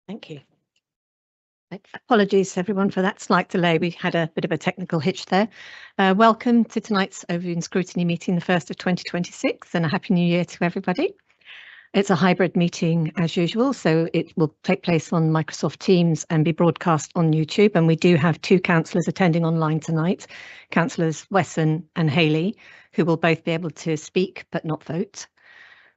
Thank you. Apologies everyone for that slight delay. We had a bit of a technical hitch there. Welcome to tonight's Overview and Scrutiny meeting, the first of 2026, and a Happy New Year to everybody. It's a hybrid meeting as usual, so it will take place on Microsoft Teams and be broadcast on YouTube. And we do have two councillors attending online tonight, Councillors Wesson and Haley, who will both be able to speak but not vote.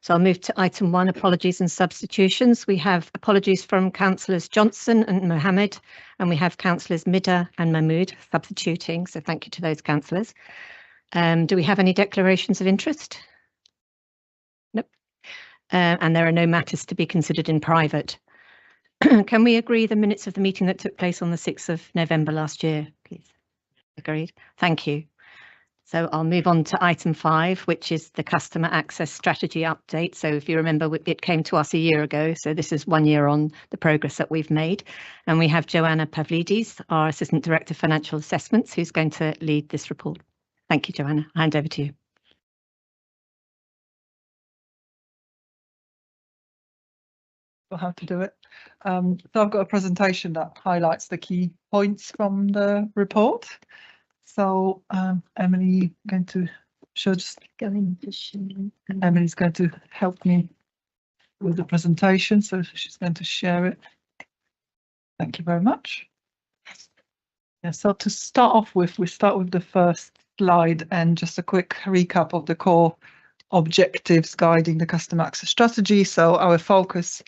So I'll move to item 1, apologies and substitutions. We have apologies from Councillors Johnson and Mohammed, and we have Councillors Midder and Mahmood substituting. So thank you to those councillors. Do we have any declarations of interest? Nope. And there are no matters to be considered in private. Can we agree the minutes of the meeting that took place on the 6th of November last year, please? Agreed. Thank you. So I'll move on to item 5, which is the customer access strategy update. So if you remember, it came to us a year ago. So this is 1 year on the progress that we've made. And we have Joanna Pavlidis, our Assistant Director of Financial Assessments, who's going to lead this report. Thank you, Joanna. I'll hand over to you. How to do it. So I've got a presentation that highlights the key points from the report. So Emily going to show Emily's going to help me with the presentation, so she's going to share it. Thank you very much. Yeah, so to start off with, we start with the first slide and just a quick recap of the core objectives guiding the customer access strategy. So our focus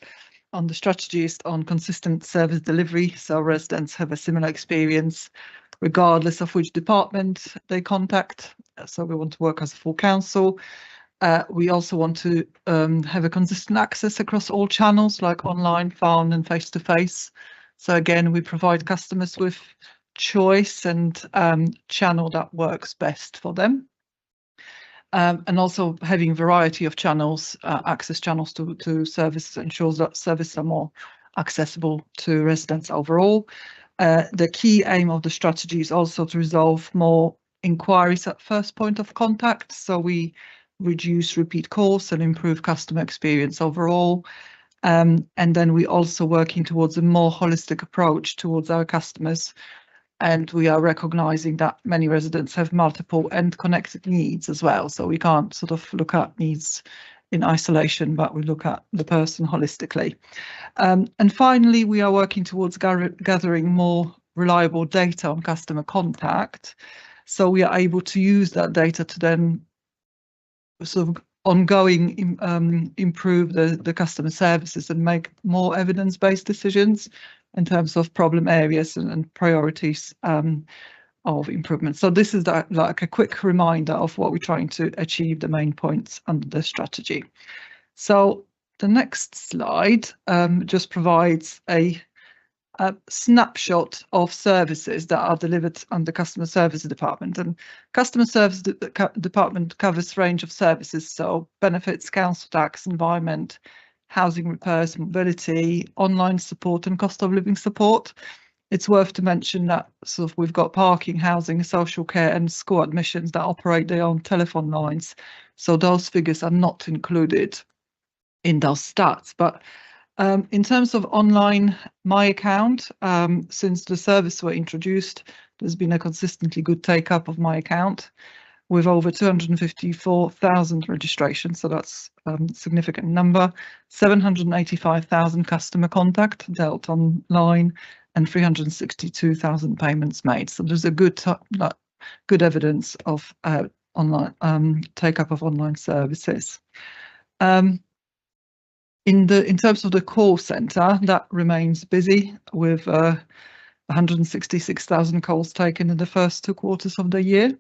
on the strategy is on consistent service delivery, so residents have a similar experience regardless of which department they contact. So we want to work as a full council. We also want to have a consistent access across all channels like online, phone and face-to-face. So again, we provide customers with choice and channel that works best for them. And also having variety of channels, access channels to services ensures that services are more accessible to residents overall. The key aim of the strategy is also to resolve more inquiries at first point of contact, so we reduce repeat calls and improve customer experience overall. And then we're also working towards a more holistic approach towards our customers, and we are recognising that many residents have multiple and connected needs as well, so we can't sort of look at needs in isolation, but we look at the person holistically. And finally, we are working towards gathering more reliable data on customer contact, so we are able to use that data to then sort of ongoing improve the customer services and make more evidence-based decisions in terms of problem areas and priorities of improvement. So this is like a quick reminder of what we're trying to achieve, the main points under the strategy. So the next slide just provides a snapshot of services that are delivered under customer services department, and customer service department covers a range of services, so benefits, council tax, environment, housing repairs, mobility, online support and cost of living support. It's worth to mention that sort of we've got parking, housing, social care and school admissions that operate their own telephone lines. So those figures are not included in those stats. But in terms of online My Account, since the service were introduced, there's been a consistently good take-up of My Account with over 254,000 registrations. So that's a significant number. 785,000 customer contact dealt online, and 362,000 payments made. So there's a good evidence of online take-up of online services. In terms of the call centre, that remains busy with 166,000 calls taken in the first 2 quarters of the year.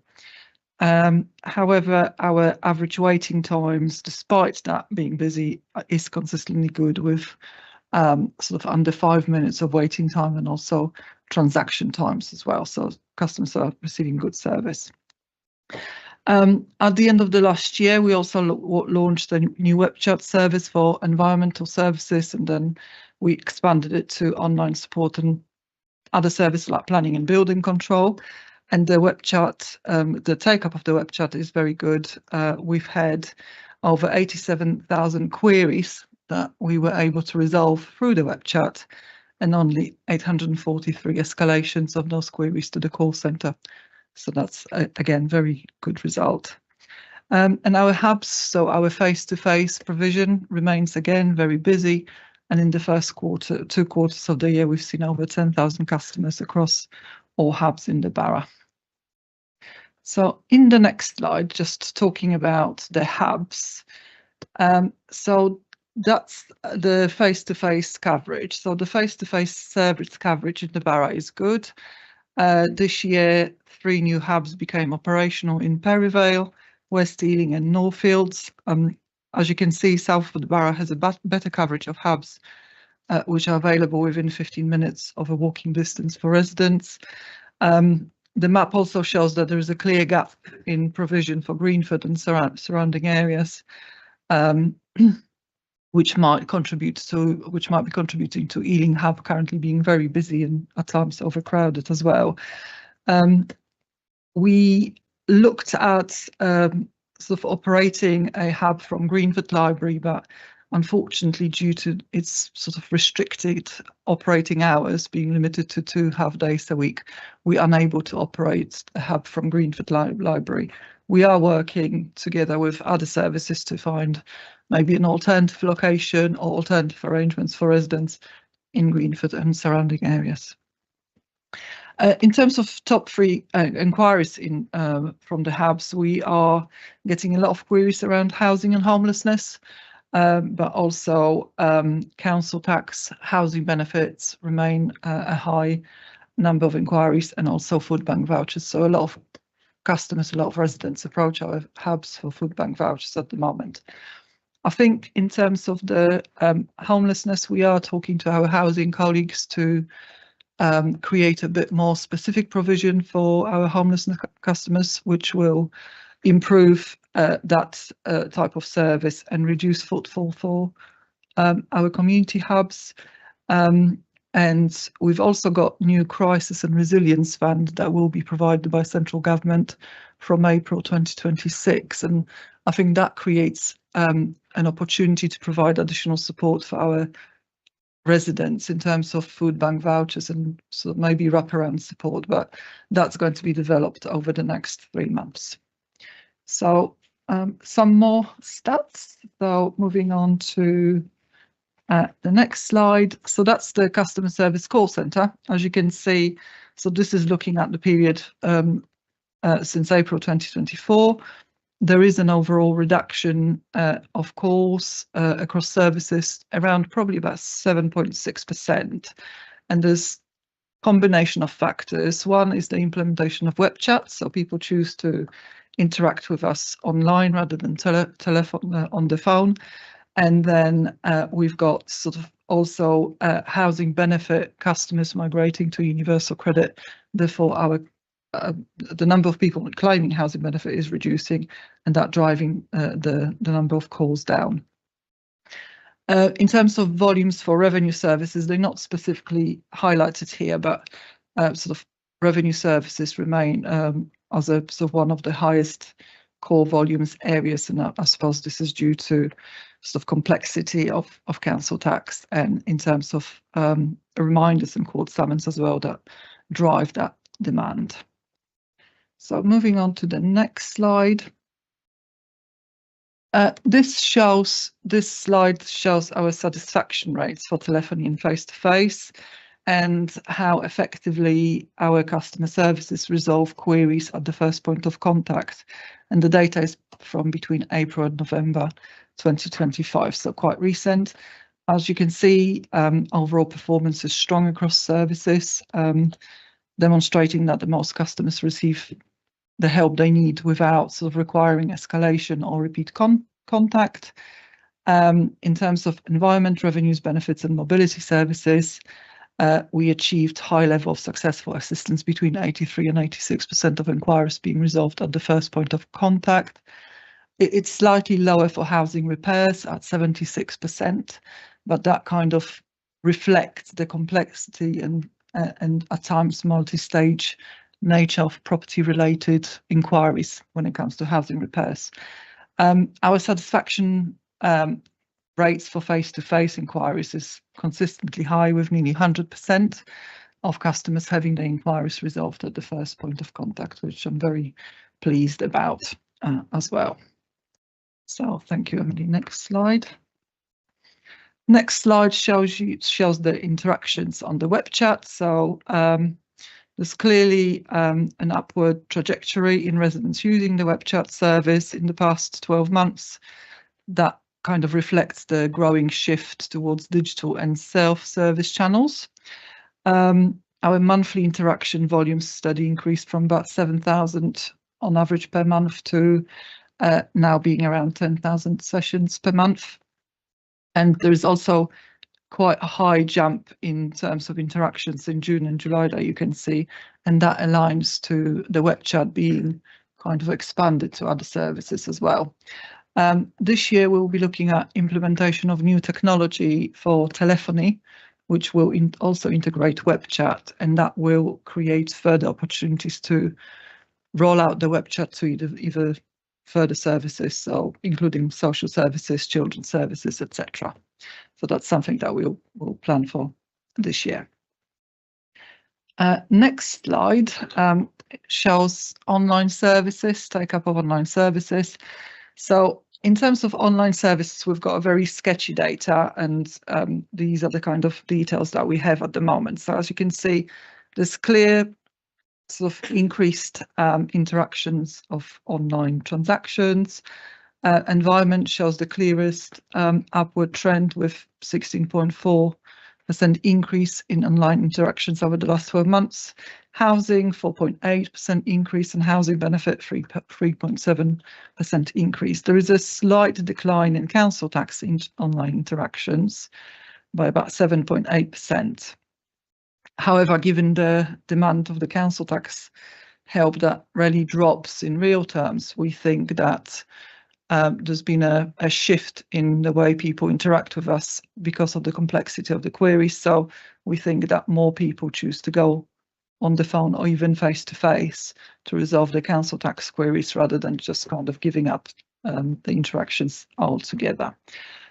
However, our average waiting times, despite that being busy, is consistently good, with sort of under 5 minutes of waiting time and also transaction times as well. So customers are receiving good service. At the end of the last year, we also launched a new web chat service for environmental services, and then we expanded it to online support and other services like planning and building control. And the web chat, the take-up of the web chat is very good. We've had over 87,000 queries that we were able to resolve through the web chat, and only 843 escalations of those queries to the call centre. So that's, again, very good result. And our hubs, so our face-to-face provision remains again very busy. And in the first quarter, 2 quarters of the year, we've seen over 10,000 customers across all hubs in the borough. So in the next slide, just talking about the hubs. So that's the face-to-face coverage. So the face-to-face service coverage in the borough is good. This year, 3 new hubs became operational in Perivale, West Ealing and Northfields. As you can see, Salford Borough has a better coverage of hubs, which are available within 15 minutes of a walking distance for residents. The map also shows that there is a clear gap in provision for Greenford and surrounding areas, which might be contributing to Ealing Hub currently being very busy and at times overcrowded as well. We looked at sort of operating a hub from Greenford Library, but unfortunately, due to its sort of restricted operating hours being limited to 2 half-days a week, we're unable to operate a hub from Greenford Library. We are working together with other services to find maybe an alternative location or alternative arrangements for residents in Greenford and surrounding areas. In terms of top 3 inquiries from the hubs, we are getting a lot of queries around housing and homelessness, but also council tax, housing benefits remain a high number of inquiries, and also food bank vouchers. So a lot of customers, a lot of residents approach our hubs for food bank vouchers at the moment. I think in terms of the homelessness, we are talking to our housing colleagues to create a bit more specific provision for our homelessness customers, which will improve that type of service and reduce footfall for our community hubs. And we've also got new crisis and resilience fund that will be provided by central government from April 2026. And I think that creates an opportunity to provide additional support for our residents in terms of food bank vouchers and sort of maybe wraparound support, but that's going to be developed over the next 3 months. So some more stats. So moving on to the next slide. So that's the customer service call centre. As you can see, so this is looking at the period since April 2024. There is an overall reduction of calls across services around probably about 7.6%. And there's a combination of factors. One is the implementation of web chat. So people choose to interact with us online rather than telephone on the phone. And then we've got sort of also housing benefit customers migrating to universal credit. Therefore, the number of people claiming housing benefit is reducing, and that driving the number of calls down. In terms of volumes for revenue services, they're not specifically highlighted here, but sort of revenue services remain as a sort of one of the highest core volumes areas, and I suppose this is due to sort of complexity of council tax, and in terms of reminders and court summons as well that drive that demand. So moving on to the next slide. This slide shows our satisfaction rates for telephony and face-to-face, and how effectively our customer services resolve queries at the first point of contact. And the data is from between April and November 2025, so quite recent. As you can see, overall performance is strong across services, demonstrating that the most customers receive the help they need without sort of requiring escalation or repeat contact. In terms of environment, revenues, benefits and mobility services, we achieved high level of successful assistance, between 83% and 86% of inquiries being resolved at the first point of contact. It's slightly lower for housing repairs at 76%, but that kind of reflects the complexity and at times multi-stage nature of property-related inquiries when it comes to housing repairs. Our satisfaction rates for face-to-face inquiries is consistently high, with nearly 100% of customers having their inquiries resolved at the first point of contact, which I'm very pleased about as well. So thank you, Emily. Next slide. Next slide shows the interactions on the web chat. So there's clearly an upward trajectory in residents using the web chat service in the past 12 months. That kind of reflects the growing shift towards digital and self-service channels. Our monthly interaction volume study increased from about 7,000 on average per month to now being around 10,000 sessions per month. And there is also quite a high jump in terms of interactions in June and July that you can see, and that aligns to the web chat being kind of expanded to other services as well. This year we'll be looking at implementation of new technology for telephony, which will also integrate web chat, and that will create further opportunities to roll out the web chat to either further services, so including social services, children's services, etc. So that's something that we'll plan for this year. Next slide shows online services, take-up of online services. So in terms of online services, we've got a very sketchy data, and these are the kind of details that we have at the moment. So as you can see, there's clear sort of increased interactions of online transactions. Environment shows the clearest upward trend with 16.4% increase in online interactions over the last 12 months. Housing, 4.8% increase, and housing benefit, 3.7% increase. There is a slight decline in council tax online interactions by about 7.8%. However, given the demand of the council tax help that really drops in real terms, we think that there's been a shift in the way people interact with us because of the complexity of the queries. So we think that more people choose to go on the phone or even face-to-face to resolve the council tax queries rather than just kind of giving up the interactions altogether.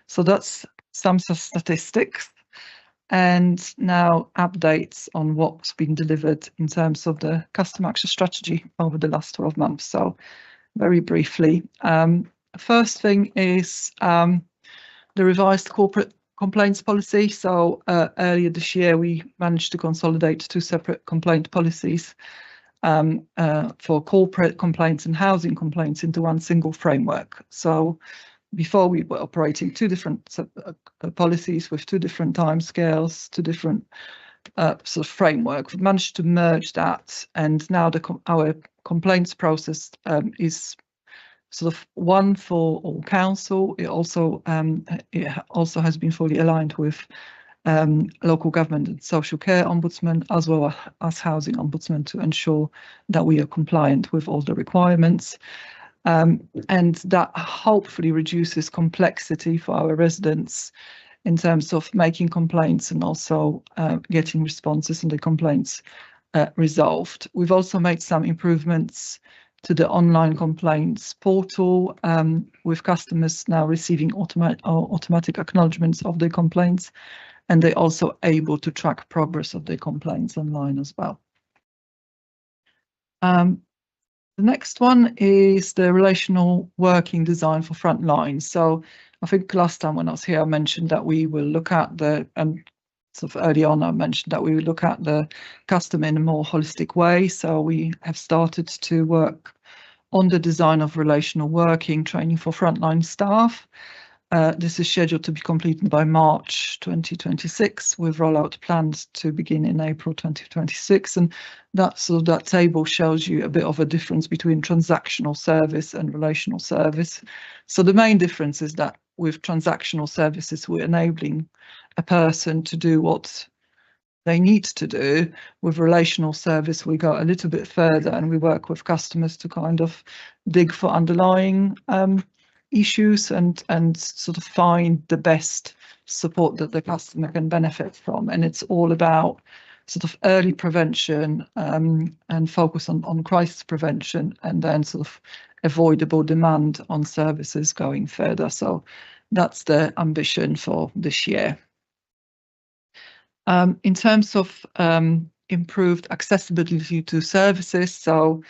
So that's some statistics. And now updates on what's been delivered in terms of the customer action strategy over the last 12 months. So very briefly, first thing is the revised corporate complaints policy. So earlier this year, we managed to consolidate two separate complaint policies for corporate complaints and housing complaints into one single framework. So before we were operating two different policies with two different timescales, two different sort of framework. We managed to merge that, and now our complaints process is sort of one for all council. It also has been fully aligned with local government and social care ombudsman, as well as housing ombudsman, to ensure that we are compliant with all the requirements. And that hopefully reduces complexity for our residents in terms of making complaints and also getting responses and the complaints resolved. We've also made some improvements to the online complaints portal, with customers now receiving automatic acknowledgements of their complaints, and they're also able to track progress of their complaints online as well. The next one is the relational working design for frontline. So I think last time when I was here, I mentioned that we will look at sort of early on, I mentioned that we would look at the customer in a more holistic way. So we have started to work on the design of relational working training for frontline staff. This is scheduled to be completed by March 2026, with rollout planned to begin in April 2026. And that table shows you a bit of a difference between transactional service and relational service. So the main difference is that with transactional services, we're enabling a person to do what they need to do. With relational service, we go a little bit further and we work with customers to kind of dig for underlying issues and sort of find the best support that the customer can benefit from. And it's all about sort of early prevention and focus on crisis prevention, and then sort of avoidable demand on services going further. So that's the ambition for this year. In terms of improved accessibility to services, so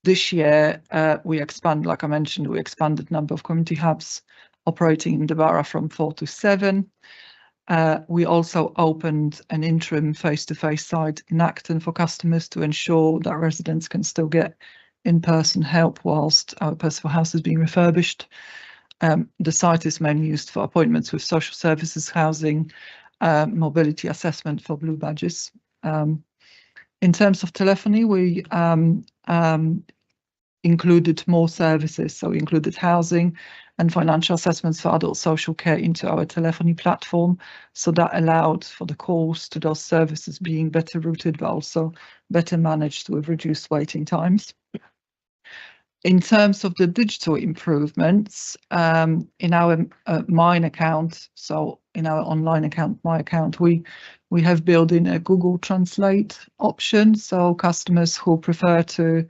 this year we expand, like I mentioned, we expanded number of community hubs operating in the borough from 4 to 7. We also opened an interim face-to-face site in Acton for customers to ensure that residents can still get in-person help whilst our Percival House is being refurbished. The site is mainly used for appointments with social services, housing, mobility assessment for blue badges. In terms of telephony, we included more services, so we included housing and financial assessments for adult social care into our telephony platform. So that allowed for the calls to those services being better routed, but also better managed with reduced waiting times. In terms of the digital improvements, in our Mine account, so in our online account, My Account, we have built in a Google Translate option, so customers who prefer to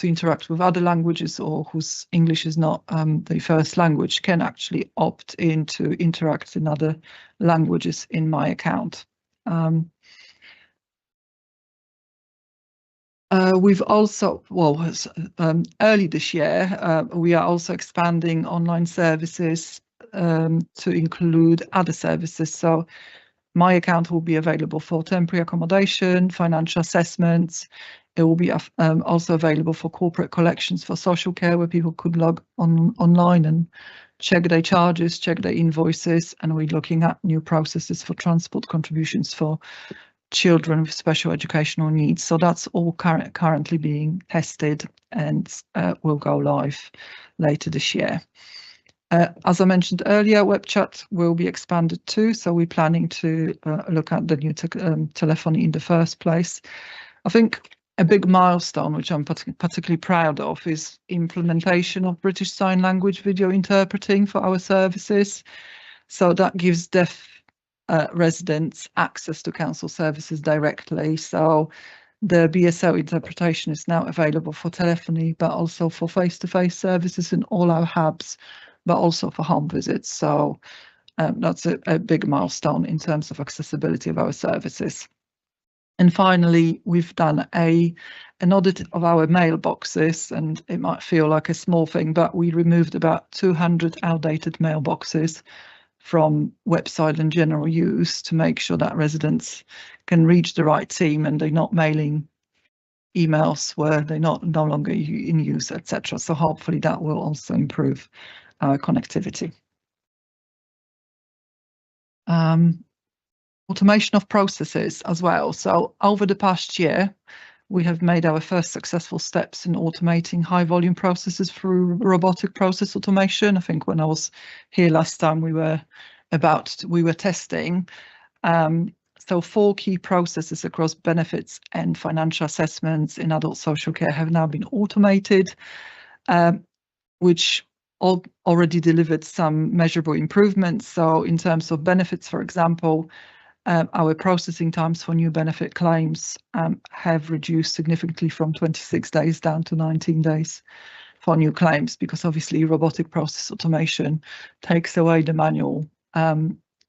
interact with other languages or whose English is not their first language can actually opt in to interact in other languages in My Account. We've also, early this year, we are also expanding online services to include other services. So My Account will be available for temporary accommodation, financial assessments. It will be also available for corporate collections for social care, where people could log online and check their charges, check their invoices, and we're looking at new processes for transport contributions for children with special educational needs. So that's all currently being tested and will go live later this year. As I mentioned earlier, web chat will be expanded too. So we're planning to look at the new telephony in the first place. I think a big milestone, which I'm particularly proud of, is implementation of British Sign Language video interpreting for our services. So that gives deaf residents access to council services directly. So the BSL interpretation is now available for telephony, but also for face-to-face services in all our hubs, but also for home visits. So that's a big milestone in terms of accessibility of our services. And finally, we've done an audit of our mailboxes, and it might feel like a small thing, but we removed about 200 outdated mailboxes from website and general use to make sure that residents can reach the right team and they're not mailing emails where they're no longer in use, etc. So hopefully that will also improve our connectivity. Automation of processes as well. So over the past year, we have made our first successful steps in automating high volume processes through robotic process automation. I think when I was here last time, we were testing. So 4 key processes across benefits and financial assessments in adult social care have now been automated, which already delivered some measurable improvements. So in terms of benefits, for example, our processing times for new benefit claims have reduced significantly from 26 days down to 19 days for new claims, because obviously robotic process automation takes away the manual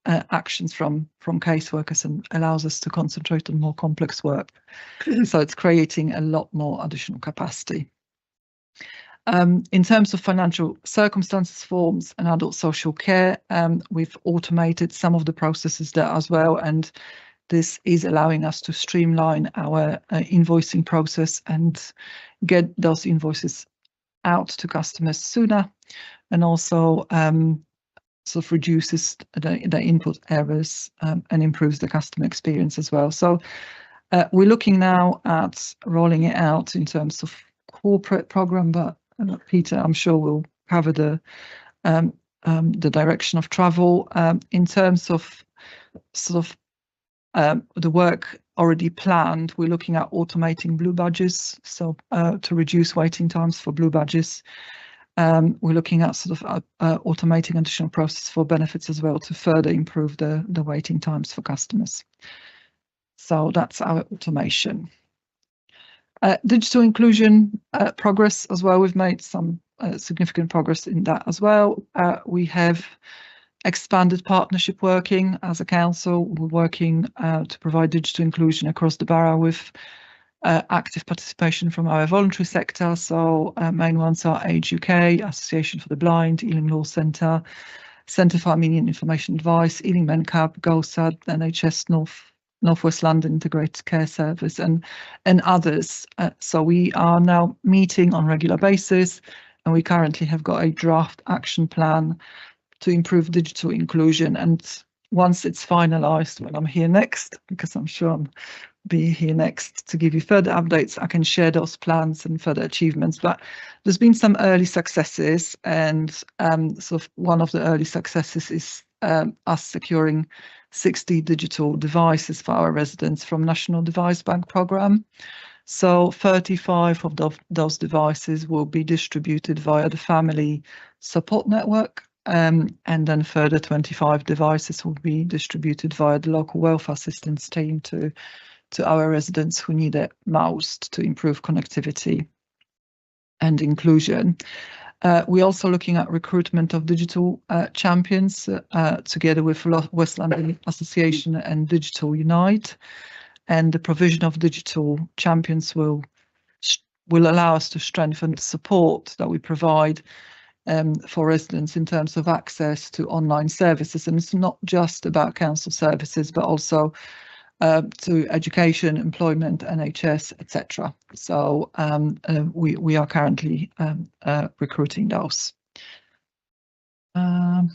actions from caseworkers and allows us to concentrate on more complex work. So it's creating a lot more additional capacity. In terms of financial circumstances forms and adult social care, we've automated some of the processes there as well, and this is allowing us to streamline our invoicing process and get those invoices out to customers sooner, and also sort of reduces the input errors and improves the customer experience as well. So we're looking now at rolling it out in terms of corporate program, but Peter, I'm sure, will cover the direction of travel. In terms of sort of the work already planned, we're looking at automating blue badges, so to reduce waiting times for blue badges. We're looking at sort of automating additional process for benefits as well to further improve the waiting times for customers. So that's our automation. Digital inclusion progress as well. We've made some significant progress in that as well. We have expanded partnership working as a council. We're working to provide digital inclusion across the borough with active participation from our voluntary sector. So main ones are Age UK, Association for the Blind, Ealing Law Centre, Centre for Armenian Information Advice, Ealing MENCAP, GOSAD, NHS Northwest London Integrated Care Service, and others. So we are now meeting on a regular basis, and we currently have got a draft action plan to improve digital inclusion. And once it's finalised, when I'm here next, because I'm sure I'll be here next to give you further updates, I can share those plans and further achievements. But there's been some early successes, and sort of one of the early successes is us securing 60 digital devices for our residents from National Device Bank programme. So 35 of those devices will be distributed via the Family Support Network, and then further 25 devices will be distributed via the local welfare assistance team to our residents who need it most to improve connectivity and inclusion. We're also looking at recruitment of digital champions together with West London Association and Digital Unite, and the provision of digital champions will allow us to strengthen the support that we provide for residents in terms of access to online services. And it's not just about council services, but also to education, employment, NHS, etc. So we are currently recruiting those. Got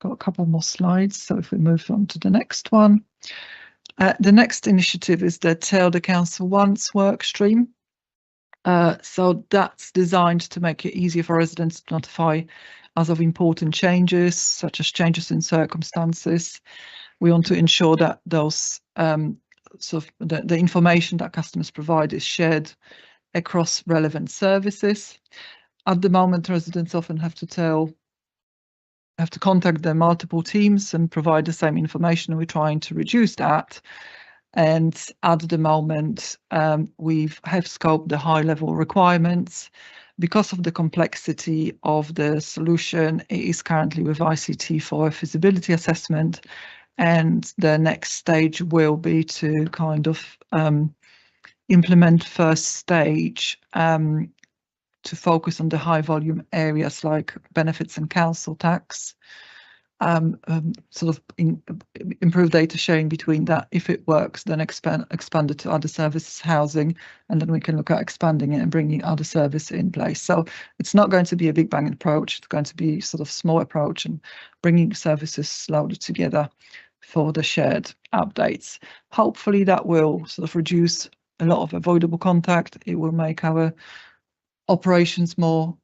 a couple more slides, so if we move on to the next one. The next initiative is the Tell the Council Once work stream. So that's designed to make it easier for residents to notify us of important changes, such as changes in circumstances. We want to ensure that those sort of the information that customers provide is shared across relevant services. At the moment, residents often have to contact their multiple teams and provide the same information. We're trying to reduce that. And at the moment, we have scoped the high-level requirements. Because of the complexity of the solution, it is currently with ICT for a feasibility assessment. And the next stage will be to kind of implement first stage to focus on the high volume areas like benefits and council tax, sort of improve data sharing between that. If it works, then expand it to other services, housing, and then we can look at expanding it and bringing other services in place. So it's not going to be a big bang approach. It's going to be sort of small approach and bringing services slowly together for the shared updates. Hopefully that will sort of reduce a lot of avoidable contact. It will make our operations more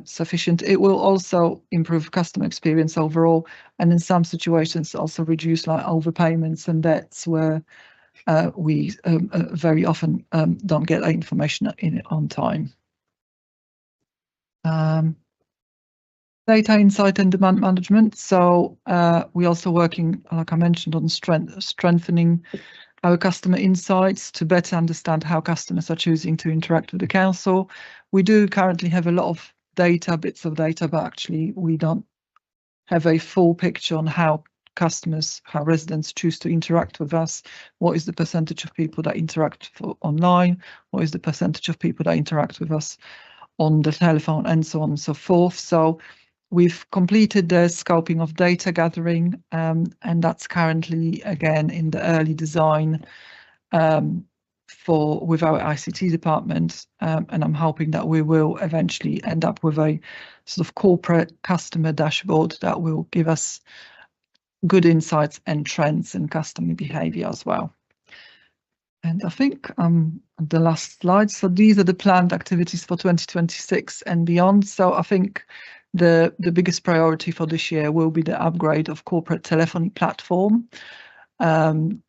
sufficient. It will also improve customer experience overall, and in some situations also reduce like overpayments and debts where we very often don't get that information in on time. Data insight and demand management. So we're also working, like I mentioned, on strengthening our customer insights to better understand how customers are choosing to interact with the council. We do currently have a lot of data, bits of data, but actually we don't have a full picture on how residents choose to interact with us. What is the percentage of people that interact online? What is the percentage of people that interact with us on the telephone, and so on and so forth. So we've completed the scoping of data gathering, and that's currently again in the early design with our ICT department, and I'm hoping that we will eventually end up with a sort of corporate customer dashboard that will give us good insights and trends in customer behaviour as well. And I think the last slide. So these are the planned activities for 2026 and beyond. So I think the biggest priority for this year will be the upgrade of corporate telephony platform, and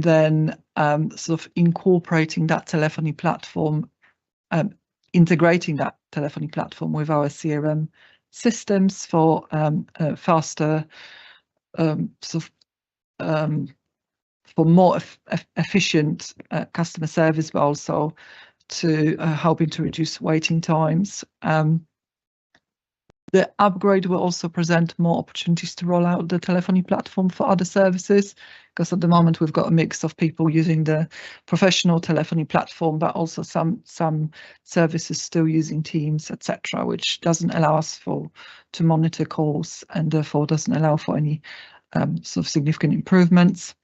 then sort of incorporating that telephony platform, integrating that telephony platform with our CRM systems for faster sort of for more efficient customer service, but also to helping to reduce waiting times. The upgrade will also present more opportunities to roll out the telephony platform for other services, because at the moment we've got a mix of people using the professional telephony platform, but also some services still using Teams, etc., which doesn't allow us to monitor calls and therefore doesn't allow for any sort of significant improvements.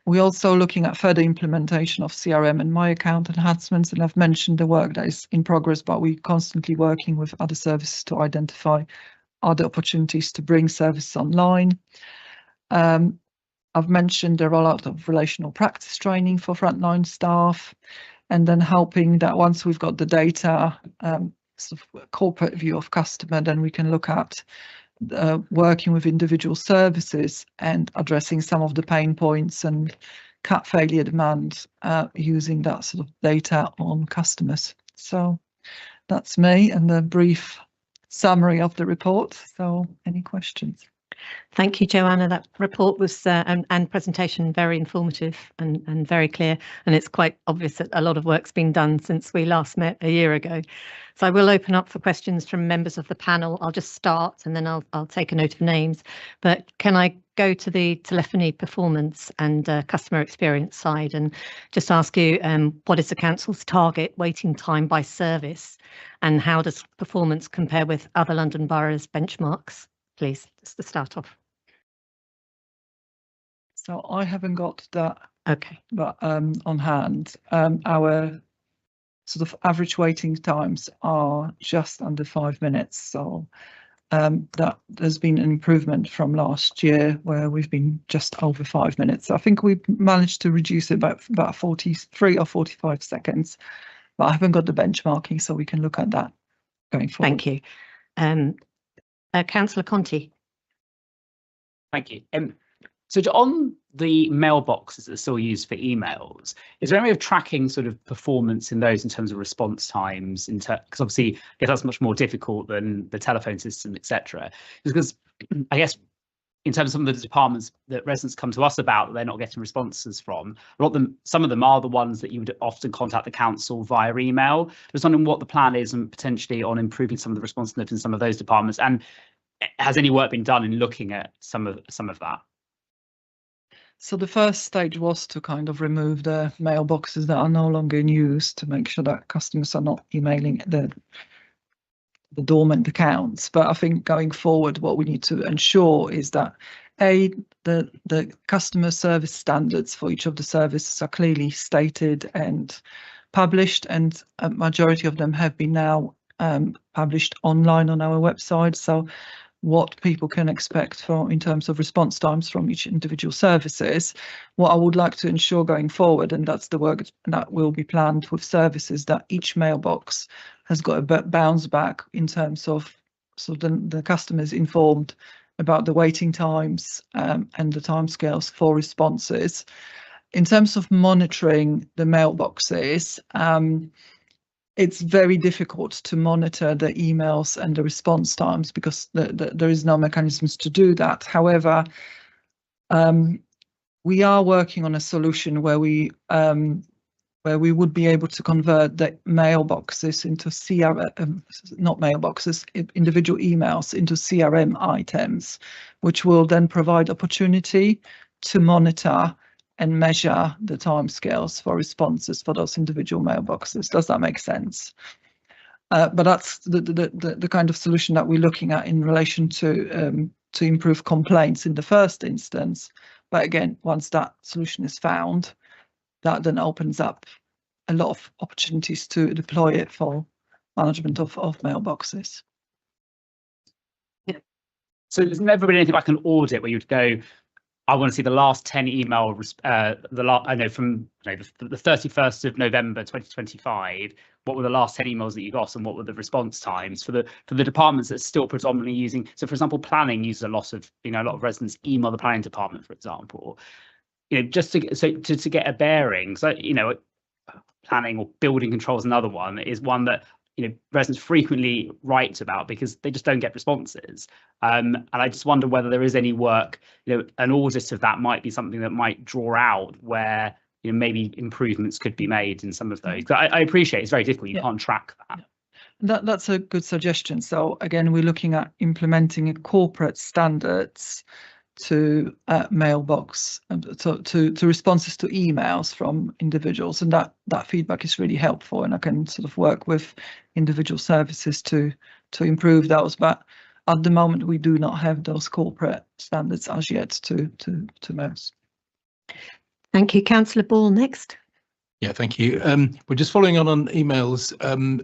We're also looking at further implementation of CRM and My Account enhancements, and I've mentioned the work that is in progress, but we're constantly working with other services to identify other opportunities to bring services online. I've mentioned the rollout of relational practice training for frontline staff, and then helping that once we've got the data, sort of corporate view of customer, then we can look at working with individual services and addressing some of the pain points and cut failure demand using that sort of data on customers. So that's me and the brief summary of the report. So any questions? Thank you, Joanna. That report was and presentation very informative and very clear, and it's quite obvious that a lot of work's been done since we last met a year ago. So I will open up for questions from members of the panel. I'll just start and then I'll take a note of names. But can I go to the telephony performance and customer experience side and just ask you what is the council's target waiting time by service, and how does performance compare with other London boroughs benchmarks? Please, just to start off. So I haven't got that. Okay. But on hand, our sort of average waiting times are just under 5 minutes. So that there's been an improvement from last year where we've been just over 5 minutes. I think we've managed to reduce it by about 43 or 45 seconds, but I haven't got the benchmarking, so we can look at that going forward. Thank you. Councillor Conti. Thank you. So on the mailboxes that are still used for emails, is there any way of tracking sort of performance in those in terms of response times? Because obviously, that's much more difficult than the telephone system, etc. Because I guess in terms of some of the departments that residents come to us about that they're not getting responses from, a lot of them, some of them are the ones that you would often contact the council via email. Just wondering what the plan is and potentially on improving some of the responsiveness in some of those departments, and has any work been done in looking at some of that? So the first stage was to kind of remove the mailboxes that are no longer in use to make sure that customers are not emailing the dormant accounts. But I think going forward, what we need to ensure is that the customer service standards for each of the services are clearly stated and published, and a majority of them have been now published online on our website. So what people can expect in terms of response times from each individual services. What I would like to ensure going forward, and that's the work that will be planned with services, that each mailbox has got a bounce back in terms of the customers informed about the waiting times and the timescales for responses. In terms of monitoring the mailboxes, it's very difficult to monitor the emails and the response times because there is no mechanisms to do that. However, we are working on a solution where we would be able to convert the mailboxes into individual emails into CRM items, which will then provide opportunity to monitor and measure the timescales for responses for those individual mailboxes. Does that make sense? But that's the kind of solution that we're looking at in relation to improve complaints in the first instance. But again, once that solution is found, that then opens up a lot of opportunities to deploy it for management of mailboxes. Yeah. So there's never been anything like an audit where you'd go, I want to see the last 10 emails, from the 31st of November 2025, what were the last 10 emails that you got and what were the response times for the departments that are still predominantly using? So for example, planning uses a lot of residents email the planning department, for example, just to get a bearing. So, planning or building control is another one, is one that residents frequently write about because they just don't get responses. And I just wonder whether there is any work, an audit of that might be something that might draw out where maybe improvements could be made in some of those. I appreciate it's very difficult, you can't track that. that's a good suggestion. So again, we're looking at implementing a corporate standards to mailbox to responses to emails from individuals, and that feedback is really helpful, and I can sort of work with individual services to improve those. But at the moment, we do not have those corporate standards as yet to mails. Thank you. Councillor Ball next. Yeah, thank you. We're just following on emails.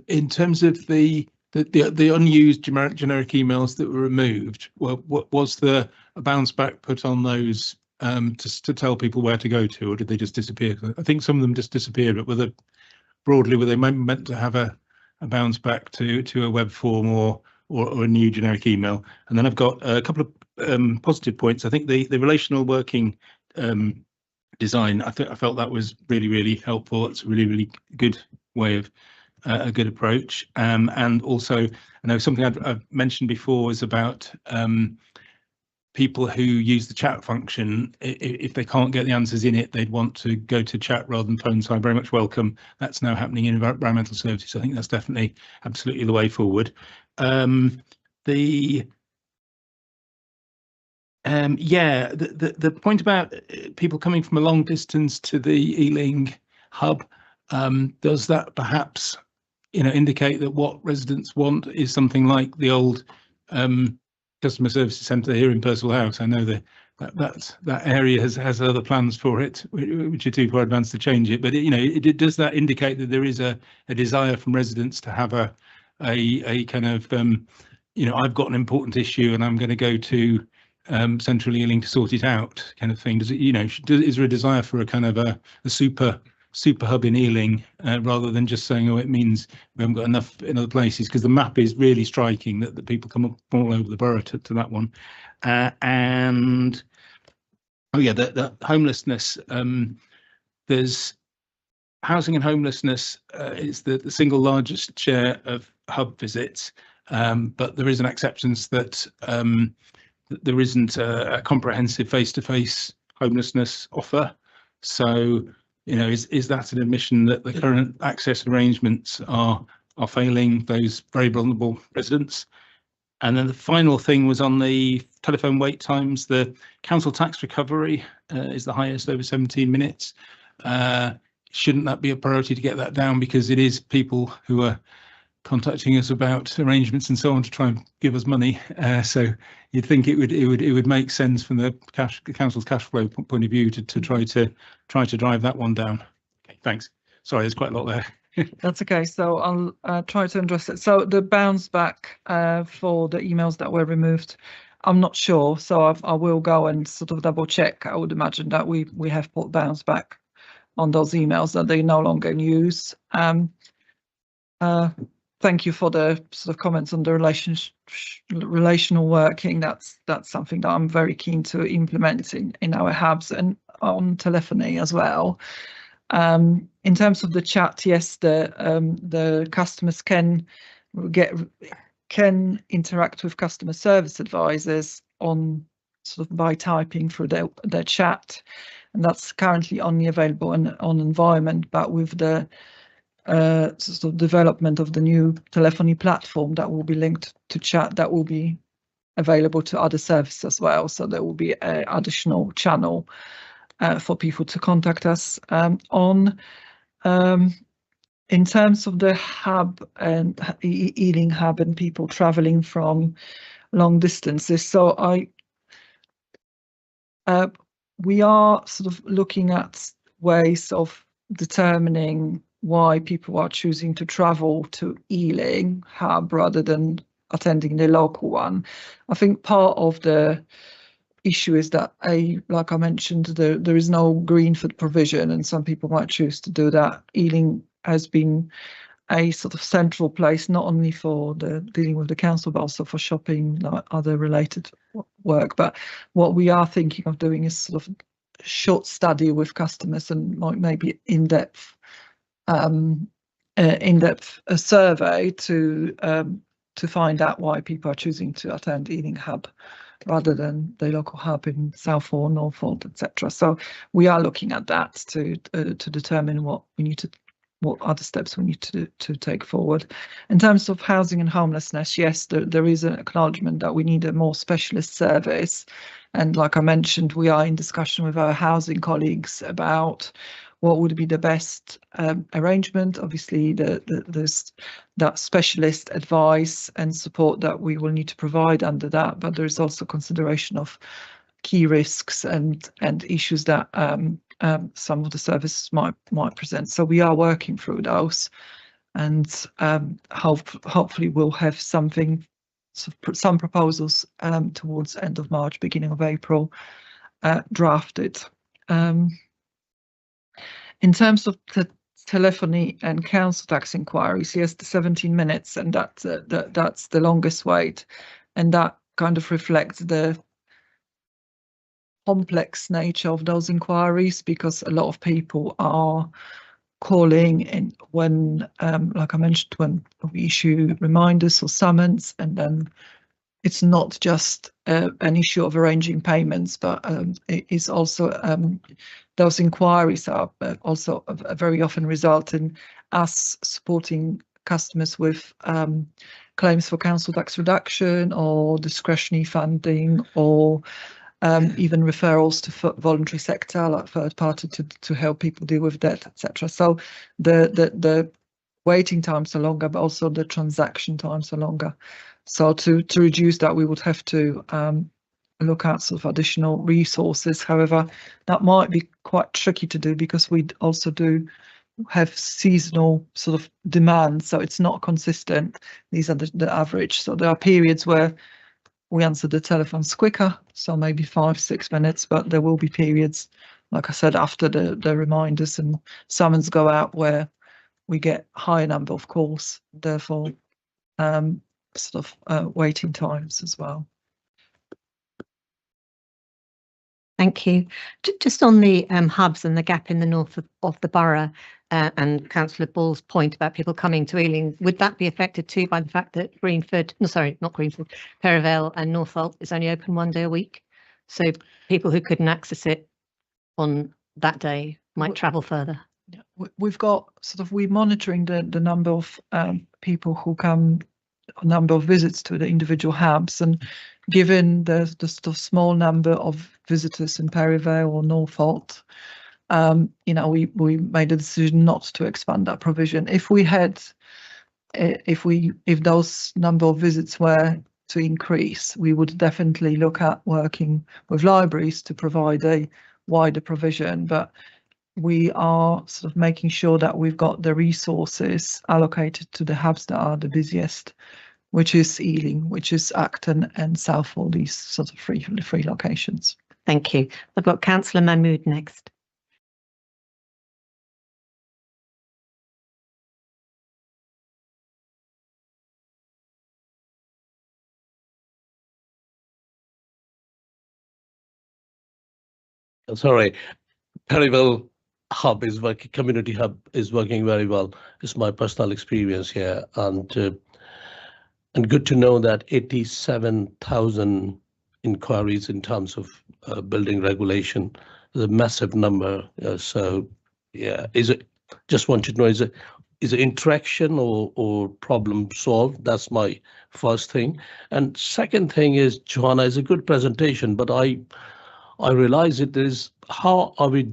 In terms of the unused generic emails that were removed, what was the bounce back put on those to tell people where to go to, or did they just disappear? I think some of them just disappeared, but were they meant to have a bounce back to a web form or a new generic email? And then I've got a couple of positive points. I think the relational working design, I felt that was really helpful. It's a really good way of a good approach. And also, I know something I've mentioned before was about people who use the chat function. If they can't get the answers in it, they'd want to go to chat rather than phone. So I very much welcome that's now happening in environmental services. I think that's definitely absolutely the way forward. The point about people coming from a long distance to the Ealing hub, does that perhaps indicate that what residents want is something like the old customer services centre here in Purcell House? I know that area has other plans for it, which are too far advanced to change it. But does that indicate that there is a desire from residents to have a kind of I've got an important issue and I'm going to go to Central Ealing to sort it out, kind of thing? Does it, is there a desire for a kind of a super hub in Ealing, rather than just saying, oh, it means we haven't got enough in other places? Because the map is really striking that people come up all over the borough to that one. And the homelessness. There's housing and homelessness is the single largest share of hub visits, but there is an acceptance that there isn't a comprehensive face-to-face homelessness offer. So, is that an admission that the current access arrangements are failing those very vulnerable residents? And then the final thing was on the telephone wait times. The council tax recovery is the highest, over 17 minutes. Shouldn't that be a priority to get that down, because it is people who are contacting us about arrangements and so on to try and give us money? So you'd think it would make sense from the council's cash flow point of view to try to drive that one down. Okay, thanks. Sorry, there's quite a lot there. That's okay. So I'll try to address it. So the bounce back for the emails that were removed, I'm not sure. So I will go and sort of double check. I would imagine that we have put bounce back on those emails that they no longer use. Thank you for the sort of comments on the relational working. That's something that I'm very keen to implement in our hubs and on telephony as well. In terms of the chat, yes, the customers can interact with customer service advisors on sort of by typing through their chat, and that's currently only available on environment. But with the sort of development of the new telephony platform that will be linked to chat, that will be available to other services as well. So there will be an additional channel for people to contact us on. In terms of the hub and Ealing hub and people travelling from long distances, so we are sort of looking at ways of determining why people are choosing to travel to Ealing hub rather than attending the local one. I think part of the issue is that, like I mentioned, there is no Greenford provision, and some people might choose to do that. Ealing has been a sort of central place, not only for the dealing with the council, but also for shopping, like other related work. But what we are thinking of doing is sort of short study with customers and maybe in-depth survey to find out why people are choosing to attend Ealing hub rather than the local hub in Southall, Norfolk, etc. So we are looking at that to determine what we need to what other steps we need to take forward. In terms of housing and homelessness, yes, there is an acknowledgement that we need a more specialist service. And like I mentioned, we are in discussion with our housing colleagues about what would be the best arrangement. Obviously, there's that specialist advice and support that we will need to provide under that, but there's also consideration of key risks and issues that some of the services might present. So we are working through those, and hopefully we'll have something, some proposals towards end of March, beginning of April, drafted. In terms of the telephony and council tax inquiries, yes, the 17 minutes, and that's the longest wait, and that kind of reflects the complex nature of those inquiries, because a lot of people are calling and when, like I mentioned, when we issue reminders or summons, and then it's not just an issue of arranging payments, but it is also those inquiries are also very often result in us supporting customers with claims for council tax reduction or discretionary funding, or even referrals to voluntary sector, like third party, to help people deal with debt, etc. So the waiting times are longer, but also the transaction times are longer. So to reduce that, we would have to look at sort of additional resources. However, that might be quite tricky to do because we also do have seasonal sort of demand, so it's not consistent. These are the average. So there are periods where we answer the telephones quicker, so maybe 5-6 minutes, but there will be periods, like I said, after the reminders and summons go out, where we get higher number of calls, therefore sort of waiting times as well. Thank you. Just on the hubs and the gap in the north of the borough, and Councillor Ball's point about people coming to Ealing, would that be affected too by the fact that Perivale and Northolt is only open one day a week? So people who couldn't access it on that day might travel further. We've got we're monitoring the number of people who come, number of visits to the individual hubs, and given the sort of small number of visitors in Perivale or Northolt, we made a decision not to expand that provision. If we had, if those number of visits were to increase, we would definitely look at working with libraries to provide a wider provision. But we are sort of making sure that we've got the resources allocated to the hubs that are the busiest, which is Ealing, which is Acton and Southall, these sort of three locations. Thank you. I've got Councillor Mahmood next. Sorry, Perivale hub is working, community hub is working very well. It's my personal experience here, and good to know that 87,000 inquiries in terms of building regulation is a massive number. So yeah, just want to know, is it interaction or problem solved? That's my first thing. And second thing is, Johanna, is a good presentation, but I realize it is, how are we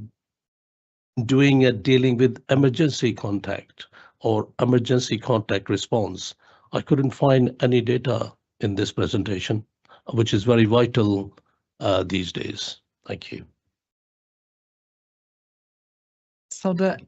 doing dealing with emergency contact or emergency contact response? I couldn't find any data in this presentation, which is very vital these days. Thank you. So the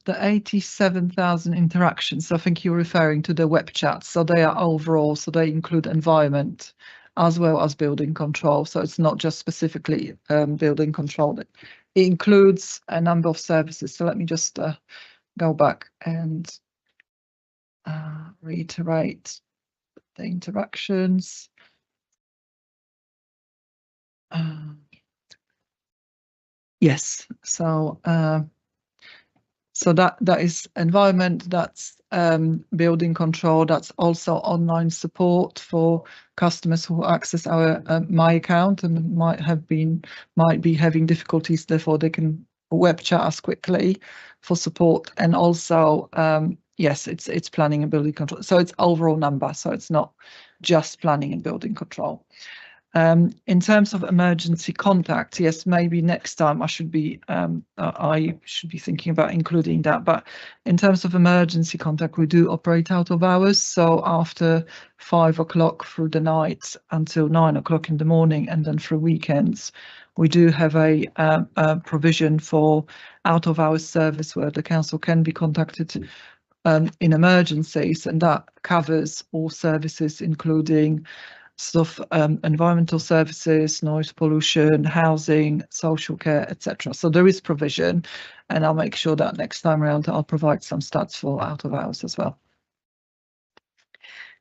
87,000 interactions, I think you're referring to the web chats. So they are overall, so they include environment as well as building control. So it's not just specifically building control. It includes a number of services. So let me just go back and reiterate the interactions. Yes, so that is environment, that's building control, that's also online support for customers who access our My account and might be having difficulties, therefore they can web chat as quickly for support, and also yes, it's planning and building control. So it's overall number. So it's not just planning and building control. In terms of emergency contact, yes, maybe next time I should be thinking about including that. But in terms of emergency contact, we do operate out of hours. So after 5 o'clock through the night until 9 o'clock in the morning, and then through weekends, we do have a provision for out of hours service where the council can be contacted in emergencies, and that covers all services, including sort of environmental services, noise pollution, housing, social care, etc. So there is provision, and I'll make sure that next time around I'll provide some stats for out of hours as well.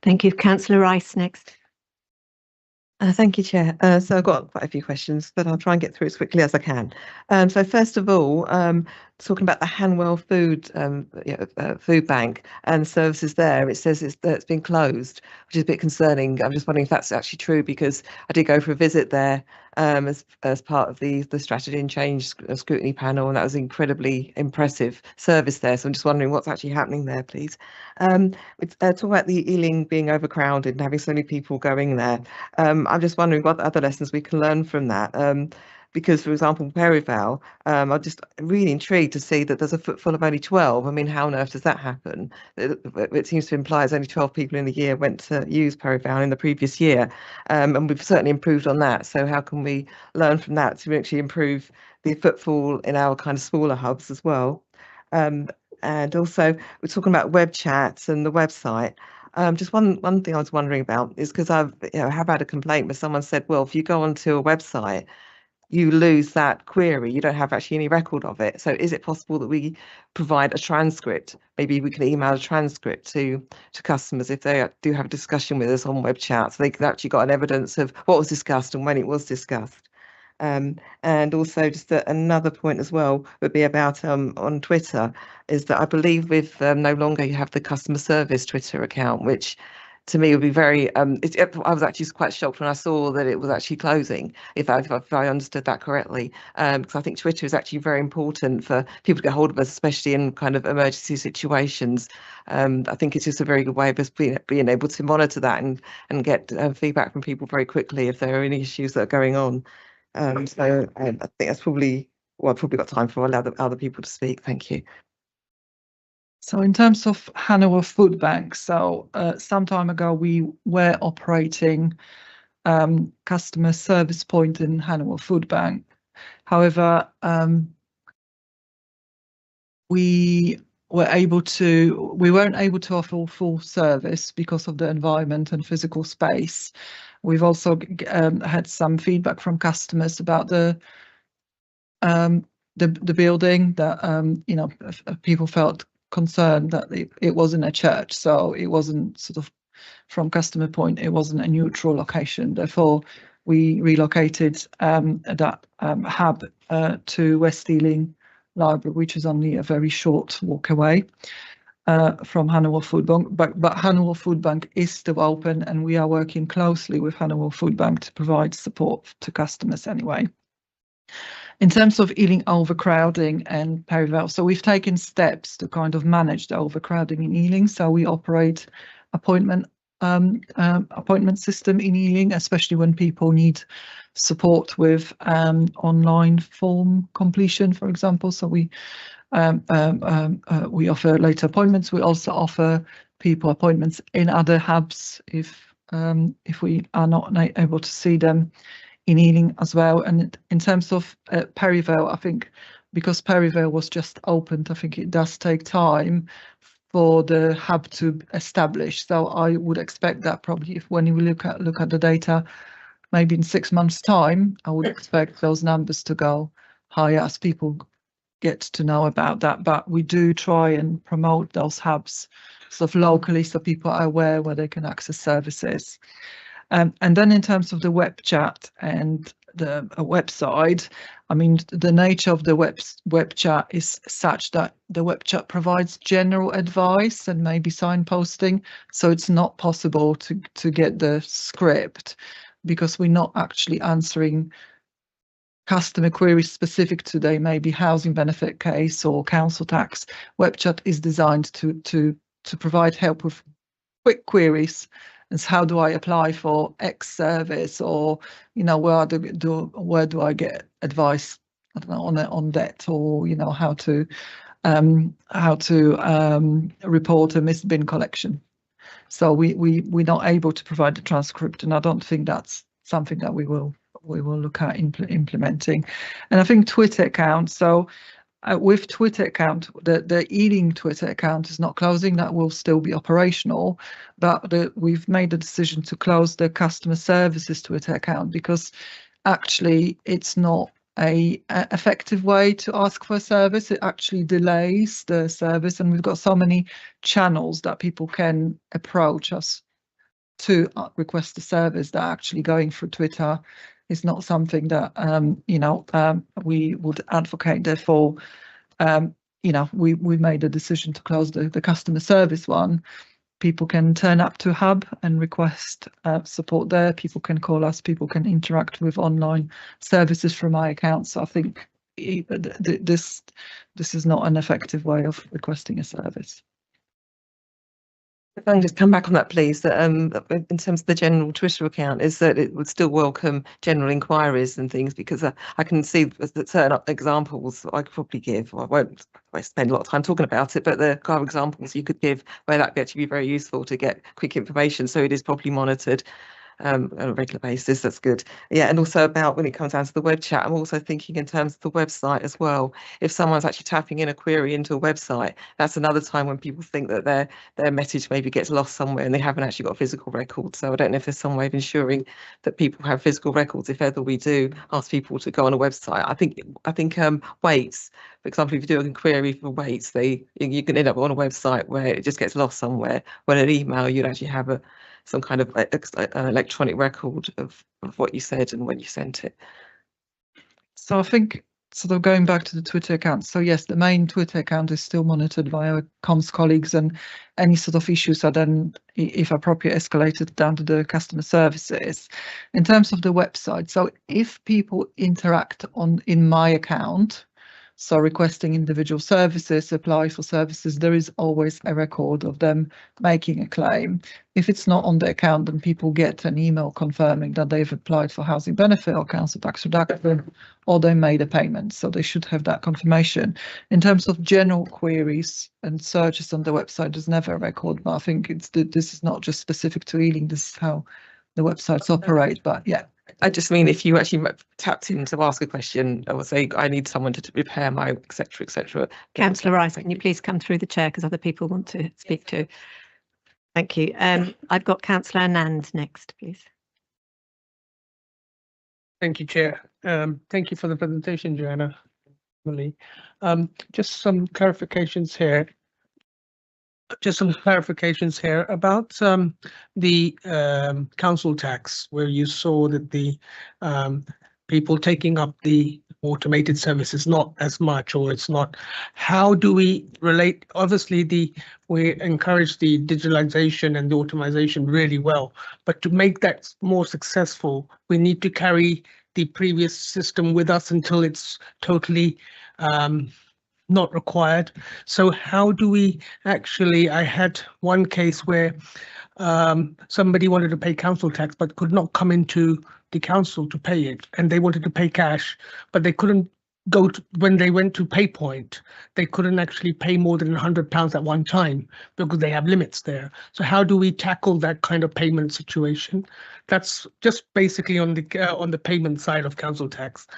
Thank you. Councillor Rice next. Thank you, Chair. So I've got quite a few questions, but I'll try and get through as quickly as I can. So first of all, talking about the Hanwell food bank and services there, it says it's been closed, which is a bit concerning. I'm just wondering if that's actually true, because I did go for a visit there as part of the strategy and change scrutiny panel, and that was incredibly impressive service there. So I'm just wondering what's actually happening there, please. Talk about the Ealing being overcrowded and having so many people going there. I'm just wondering what other lessons we can learn from that. Because, for example, Perivale, I'm just really intrigued to see that there's a footfall of only 12. I mean, how on earth does that happen? It seems to imply there's only 12 people in the year went to use Perivale in the previous year. And we've certainly improved on that. So how can we learn from that to actually improve the footfall in our kind of smaller hubs as well? And also, we're talking about web chats and the website. Just one thing I was wondering about is because I've have had a complaint where someone said, well, if you go onto a website, you lose that query. You don't have actually any record of it. So is it possible that we provide a transcript? Maybe we can email a transcript to customers if they do have a discussion with us on web chat, so they can actually got an evidence of what was discussed and when it was discussed. And also just another point as well would be about on Twitter, is that I believe with no longer you have the customer service Twitter account, which to me would be very I was actually quite shocked when I saw that it was actually closing, if I understood that correctly, because I think Twitter is actually very important for people to get hold of us, especially in kind of emergency situations. I think it's just a very good way of us being able to monitor that and get feedback from people very quickly if there are any issues that are going on. So I think that's probably, well, I've probably got time for other people to speak. Thank you. So in terms of Hanover Food Bank, so some time ago we were operating customer service point in Hanover Food Bank. However, we weren't able to offer full service because of the environment and physical space. We've also had some feedback from customers about the building, that people felt concerned that it wasn't a church, so it wasn't sort of, from customer point, it wasn't a neutral location. Therefore, we relocated that hub to West Ealing Library, which is only a very short walk away from Hanover Food Bank. But Hanover Food Bank is still open, and we are working closely with Hanover Food Bank to provide support to customers anyway. In terms of Ealing overcrowding and Perivale, so we've taken steps to kind of manage the overcrowding in Ealing. So we operate appointment system in Ealing, especially when people need support with online form completion, for example. So we offer later appointments. We also offer people appointments in other hubs if we are not able to see them in Ealing as well. And in terms of Perivale, I think because Perivale was just opened, I think it does take time for the hub to establish. So I would expect that probably when we look at the data, maybe in 6 months' time, I would expect those numbers to go higher as people get to know about that. But we do try and promote those hubs sort of locally, so people are aware where they can access services. And then in terms of the web chat and the website, I mean, the nature of the web chat is such that the web chat provides general advice and maybe signposting. So it's not possible to get the script, because we're not actually answering customer queries specific to their maybe housing benefit case or council tax, web chat is designed to provide help with quick queries. As how do I apply for X service, or where do I get advice? I don't know, on debt, or how to report a missed bin collection. So we're not able to provide the transcript, and I don't think that's something that we will look at implementing. And I think Twitter account. So with Twitter account, the Ealing Twitter account is not closing. That will still be operational, but we've made a decision to close the customer services Twitter account because actually it's not a effective way to ask for a service. It actually delays the service, and we've got so many channels that people can approach us to request a service that actually going through Twitter is not something that we would advocate. Therefore, we made a decision to close the customer service one. People can turn up to Hub and request support there. People can call us. People can interact with online services from my account. So I think this is not an effective way of requesting a service. If I can just come back on that, please, that in terms of the general Twitter account, is that it would still welcome general inquiries and things, because I can see that certain examples I could probably give. I won't spend a lot of time talking about it, but there are examples you could give where that would actually be very useful to get quick information. So it is properly monitored on a regular basis. That's good. Yeah, and also about when it comes down to the web chat, I'm also thinking in terms of the website as well. If someone's actually tapping in a query into a website, that's another time when people think that their message maybe gets lost somewhere and they haven't actually got a physical record. So I don't know if there's some way of ensuring that people have physical records if ever we do ask people to go on a website. I think weights, for example, if you do a query for weights, you can end up on a website where it just gets lost somewhere. When an email, you'd actually have some kind of electronic record of what you said and when you sent it. So I think sort of going back to the Twitter account. So yes, the main Twitter account is still monitored by our comms colleagues, and any sort of issues are then, if appropriate, escalated down to the customer services. In terms of the website, so if people interact in my account, so requesting individual services, apply for services, there is always a record of them making a claim. If it's not on the account, then people get an email confirming that they've applied for housing benefit or council tax reduction, or they made a payment. So they should have that confirmation. In terms of general queries and searches on the website, there's never a record, but I think this is not just specific to Ealing, this is how the websites operate, but yeah. I just mean if you actually tapped in to ask a question or say, I need someone to repair my, etc., etc. Councillor Rice, can you please come through the chair because other people want to speak too? Thank you. I've got Councillor Nand next, please. Thank you, Chair. Thank you for the presentation, Joanna. Just some clarifications here. About the council tax, where you saw that the people taking up the automated service is not as much, or it's not. How do we relate? Obviously, we encourage the digitalization and the automation really well, but to make that more successful, we need to carry the previous system with us until it's totally not required. So how do we actually, I had one case where somebody wanted to pay council tax but could not come into the council to pay it, and they wanted to pay cash, but they couldn't go to, when they went to PayPoint, they couldn't actually pay more than £100 at one time because they have limits there. So how do we tackle that kind of payment situation? That's just basically on the payment side of council tax.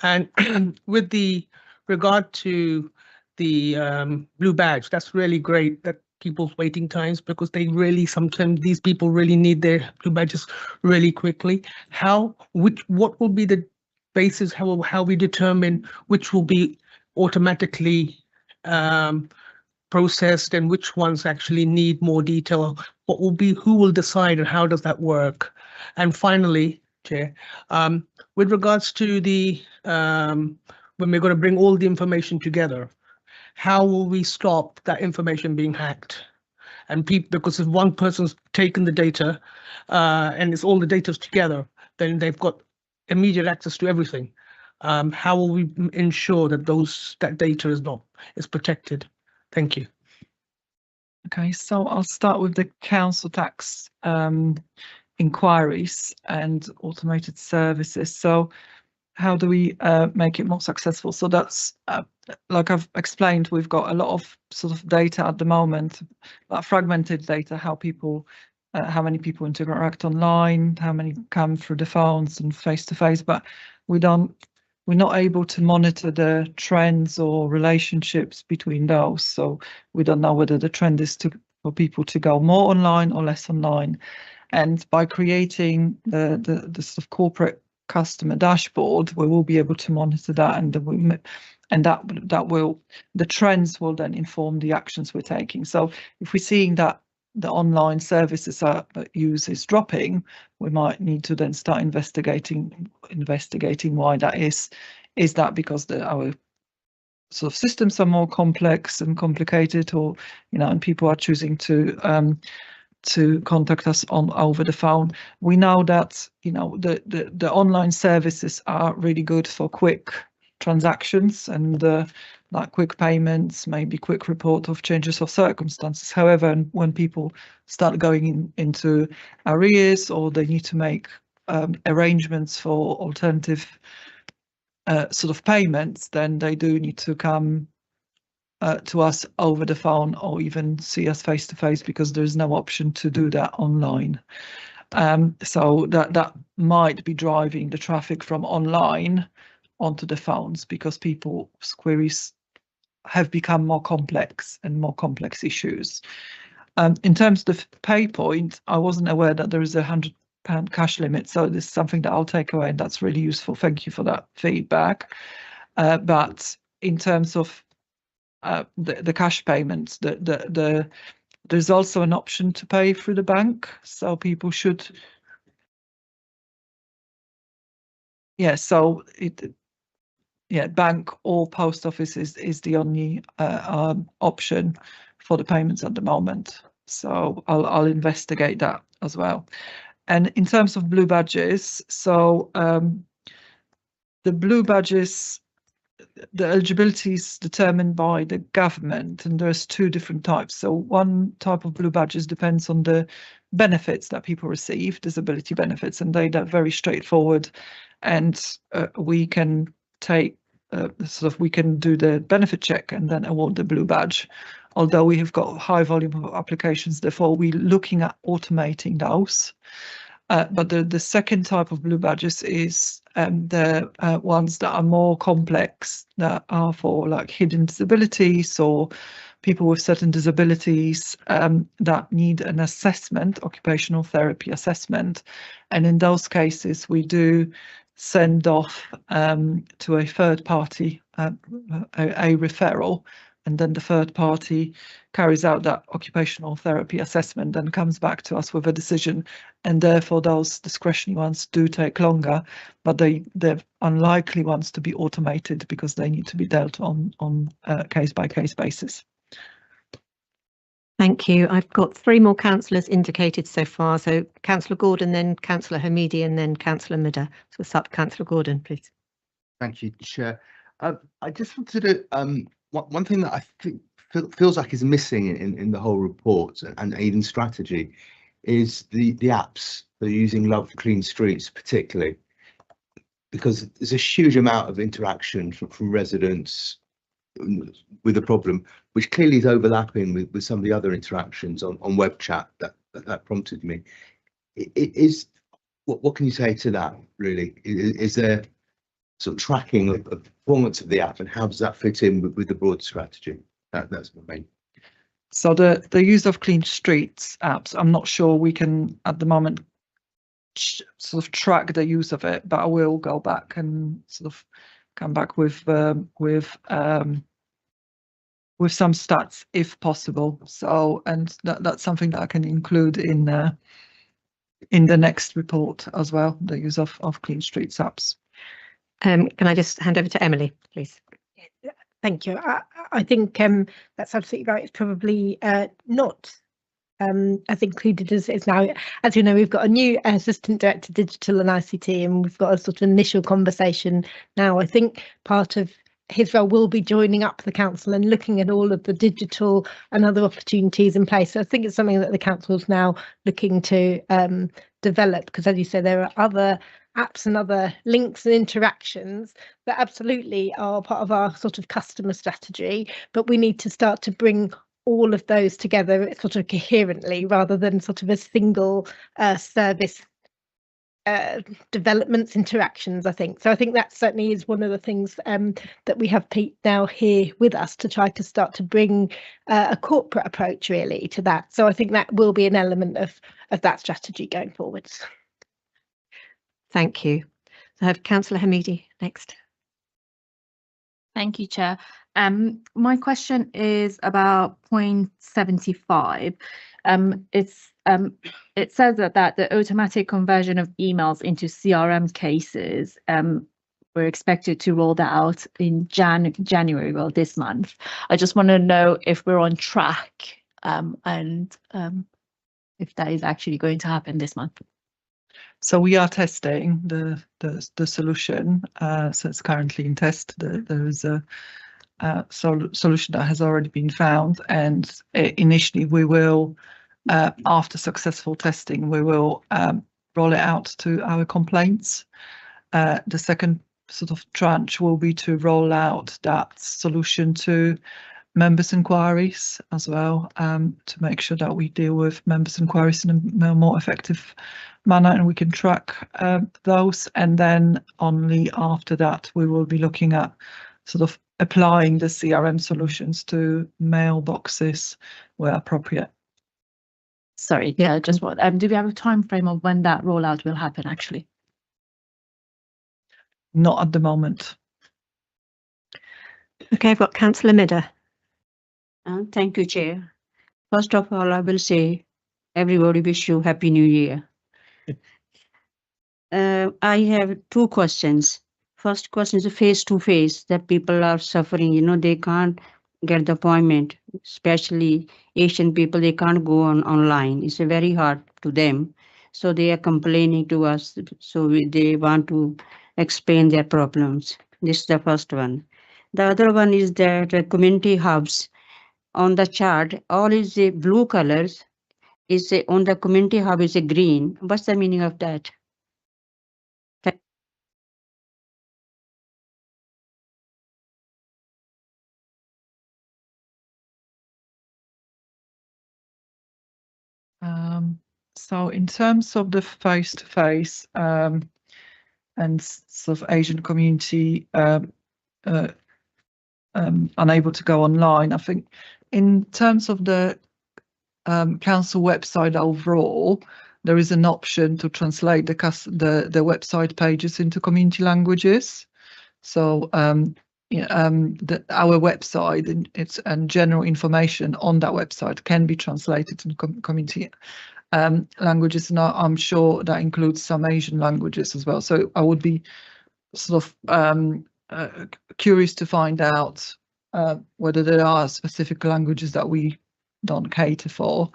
And with the regard to the blue badge, that's really great, that people's waiting times, because they really, sometimes these people really need their blue badges really quickly. What will be the basis, how we determine which will be automatically processed and which ones actually need more detail? Who will decide, and how does that work? And finally, Chair, with regards to the when we're going to bring all the information together, how will we stop that information being hacked? And because if one person's taken the data and it's all the data's together, then they've got immediate access to everything. how will we ensure that that data is protected? Thank you. Okay, so I'll start with the council tax inquiries and automated services. So how do we make it more successful? So that's like I've explained, we've got a lot of sort of data at the moment, fragmented data, how many people interact online, how many come through the phones and face to face, but we're not able to monitor the trends or relationships between those. So we don't know whether the trend is for people to go more online or less online. And by creating the sort of corporate customer dashboard, we will be able to monitor that, and the trends will then inform the actions we're taking. So if we're seeing that the online services use is dropping, we might need to then start investigating why that is. Is that because our sort of systems are more complex and complicated, or and people are choosing to contact us over the phone? We know that the online services are really good for quick transactions and like quick payments, maybe quick report of changes of circumstances. However, when people start going into arrears, or they need to make arrangements for alternative sort of payments, then they do need to come to us over the phone, or even see us face to face, because there's no option to do that online. So that might be driving the traffic from online onto the phones, because people's queries have become more complex and more complex issues. In terms of pay point, I wasn't aware that there is a £100 cash limit, so this is something that I'll take away, and that's really useful. Thank you for that feedback. But in terms of the cash payments, there's also an option to pay through the bank, so people should. Yeah, so bank or post office is the only option for the payments at the moment. So I'll investigate that as well. And in terms of blue badges, so the blue badges, the eligibility is determined by the government, and there's two different types. So one type of blue badges depends on the benefits that people receive, disability benefits, and they're very straightforward, and we can take we can do the benefit check and then award the blue badge. Although we have got a high volume of applications, therefore we're looking at automating those. But the second type of blue badges is the ones that are more complex, that are for like hidden disabilities or people with certain disabilities that need an assessment, occupational therapy assessment. And in those cases, we do send off to a third party, a referral, and then the third party carries out that occupational therapy assessment and comes back to us with a decision. And therefore those discretionary ones do take longer, but they're unlikely ones to be automated, because they need to be dealt on a case-by-case basis. Thank you. I've got 3 more councillors indicated so far. So Councillor Gordon, then Councillor Hamidi, and then Councillor Midder. So we'll start with Councillor Gordon, please. Thank you, Chair. I just wanted to one thing that I think feels like is missing in the whole report and even strategy is the apps that are using Love Clean Streets, particularly because there's a huge amount of interaction from residents with the problem, which clearly is overlapping with some of the other interactions on web chat that prompted me. What can you say to that, really? Is there sort of tracking of the performance of the app, and how does that fit in with the broad strategy? That's my main. So the use of Clean Streets apps, I'm not sure we can at the moment sort of track the use of it, but I will go back and sort of come back with some stats if possible. So, and that's something that I can include in the next report as well, the use of Clean Streets apps. Can I just hand over to Emily, please? Thank you. I think that's absolutely right. It's probably not as included as it's now. As you know, we've got a new Assistant Director Digital and ICT, and we've got a sort of initial conversation now. I think part of his role will be joining up the council and looking at all of the digital and other opportunities in place. So I think it's something that the council is now looking to develop, because as you say, there are other apps and other links and interactions that absolutely are part of our sort of customer strategy, but we need to start to bring all of those together sort of coherently rather than sort of a single service developments interactions, I think. So I think that certainly is one of the things that we have Pete now here with us to try to start to bring a corporate approach really to that. So I think that will be an element of that strategy going forwards. Thank you. So I have Councillor Hamidi next. Thank you, Chair. My question is about point 75. It says that the automatic conversion of emails into CRM cases, we're expected to roll that out in January, well, this month. I just want to know if we're on track, and if that is actually going to happen this month. So we are testing the solution. So it's currently in test. There is a solution that has already been found, and initially we will, after successful testing, we will roll it out to our complaints. The second sort of tranche will be to roll out that solution to members' inquiries as well, to make sure that we deal with members' inquiries in a more effective manner and we can track those. And then only after that we will be looking at sort of applying the CRM solutions to mailboxes where appropriate. Sorry, yeah, just what do we have a time frame of when that rollout will happen actually? Not at the moment. Okay, I've got Councillor Midder. Thank you, Chair. First of all, I will say everybody wish you Happy New Year. I have two questions. First question is face-to-face, that people are suffering, they can't get the appointment, especially Asian people, they can't go online. It's very hard to them. So they are complaining to us. So they want to explain their problems. This is the first one. The other one is that community hubs. On the chart, all is a blue colors. Is on the community hub is a green. What's the meaning of that? So in terms of the face-to-face and sort of Asian community unable to go online, I think in terms of the council website overall, there is an option to translate the website pages into community languages. So our website and general information on that website can be translated in community languages, and I'm sure that includes some Asian languages as well. So I would be sort of curious to find out whether there are specific languages that we don't cater for.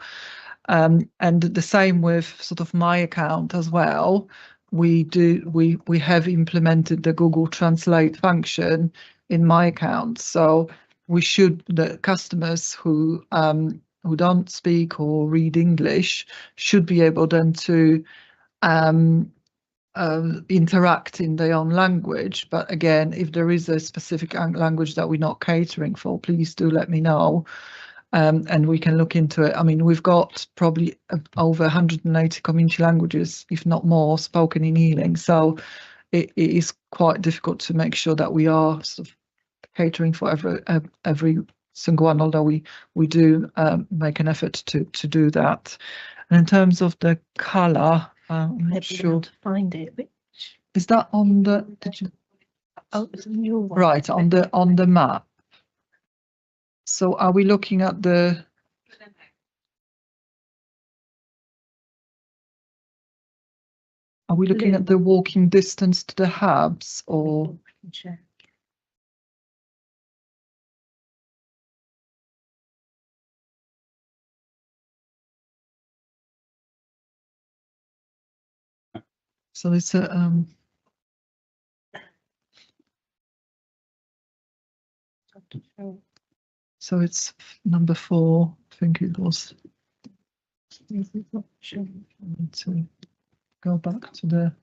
And the same with sort of my account as well. We have implemented the Google Translate function in my account. So the customers who don't speak or read English should be able then to interact in their own language. But again, if there is a specific language that we're not catering for, please do let me know. And we can look into it. I mean, we've got probably over 180 community languages, if not more, spoken in Ealing. So it is quite difficult to make sure that we are sort of catering for every single one, although we do make an effort to do that. And in terms of the colour, I'm not sure To find it. Which... Is that on the? Did you? Oh, it's a new one. Right, on the map. So are we looking at the? Are we looking at the walking distance to the hubs or? Check. So it's a so it's number 4, I think it was. I need to go back to the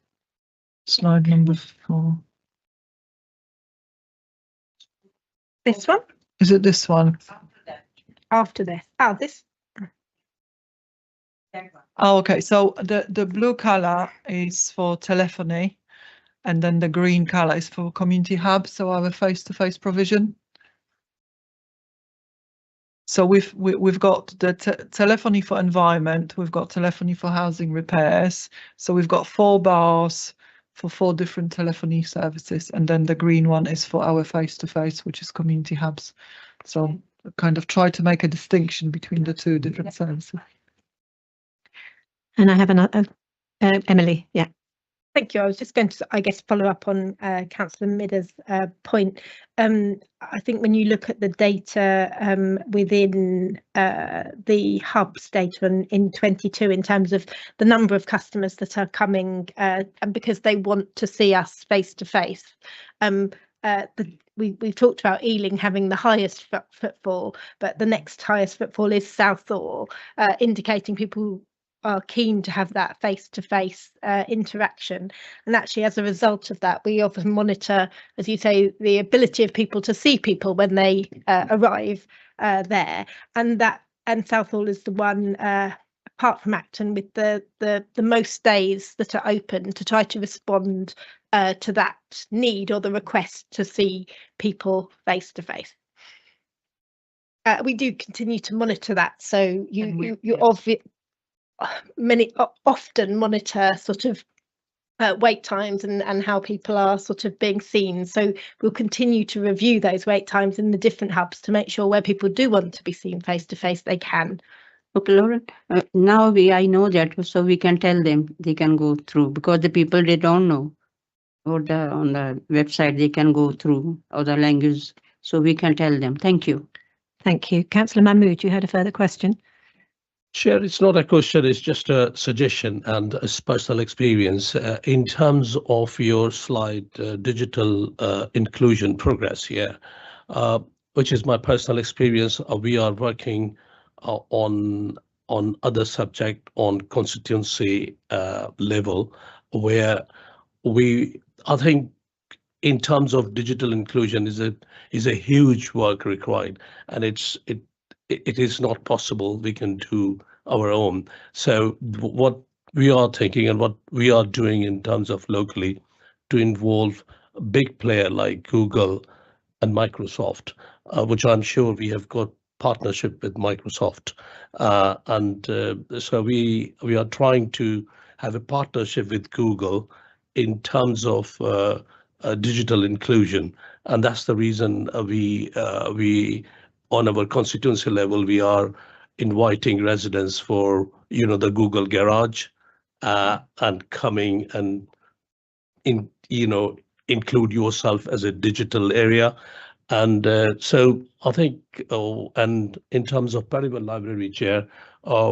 slide number 4. This one? Is it this one? After this. Oh, this. Oh, okay. So the blue color is for telephony, and then the green color is for community hub, so our face-to-face provision. So we've got the telephony for environment, we've got telephony for housing repairs. So we've got 4 bars for 4 different telephony services, and then the green one is for our face-to-face, which is community hubs. So kind of try to make a distinction between the 2 different services. And I have another, Emily, yeah. Thank you. I was just going to, I guess, follow up on Councillor Midda's point. I think when you look at the data within the hub's data in 22, in terms of the number of customers that are coming, and because they want to see us face to face, we've talked about Ealing having the highest footfall, but the next highest footfall is Southall, indicating people are keen to have that face-to-face interaction. And actually, as a result of that, we often monitor, as you say, the ability of people to see people when they arrive there. And Southall is the one, apart from Acton, with the most days that are open to try to respond to that need or the request to see people face-to-face. We do continue to monitor that, so you often monitor sort of wait times and how people are sort of being seen. So we'll continue to review those wait times in the different hubs to make sure where people do want to be seen face to face, they can. Okay, Lauren, now I know that, so we can tell them they can go through, because the people, they don't know, or on the website they can go through other language, so we can tell them. Thank you. Thank you. Councillor Mahmood, you had a further question? Chair, it's not a question, it's just a suggestion and a personal experience. In terms of your slide, digital inclusion progress here, which is my personal experience, we are working on other subject on constituency level, where I think in terms of digital inclusion is a huge work required, and it is not possible we can do our own. So what we are thinking and what we are doing in terms of locally to involve a big player like Google and Microsoft, which I'm sure we have got partnership with Microsoft, so we are trying to have a partnership with Google in terms of digital inclusion, and that's the reason we on our constituency level, we are inviting residents for, the Google Garage, and coming and include yourself as a digital area. And so I think, and in terms of Perivale Library, Chair,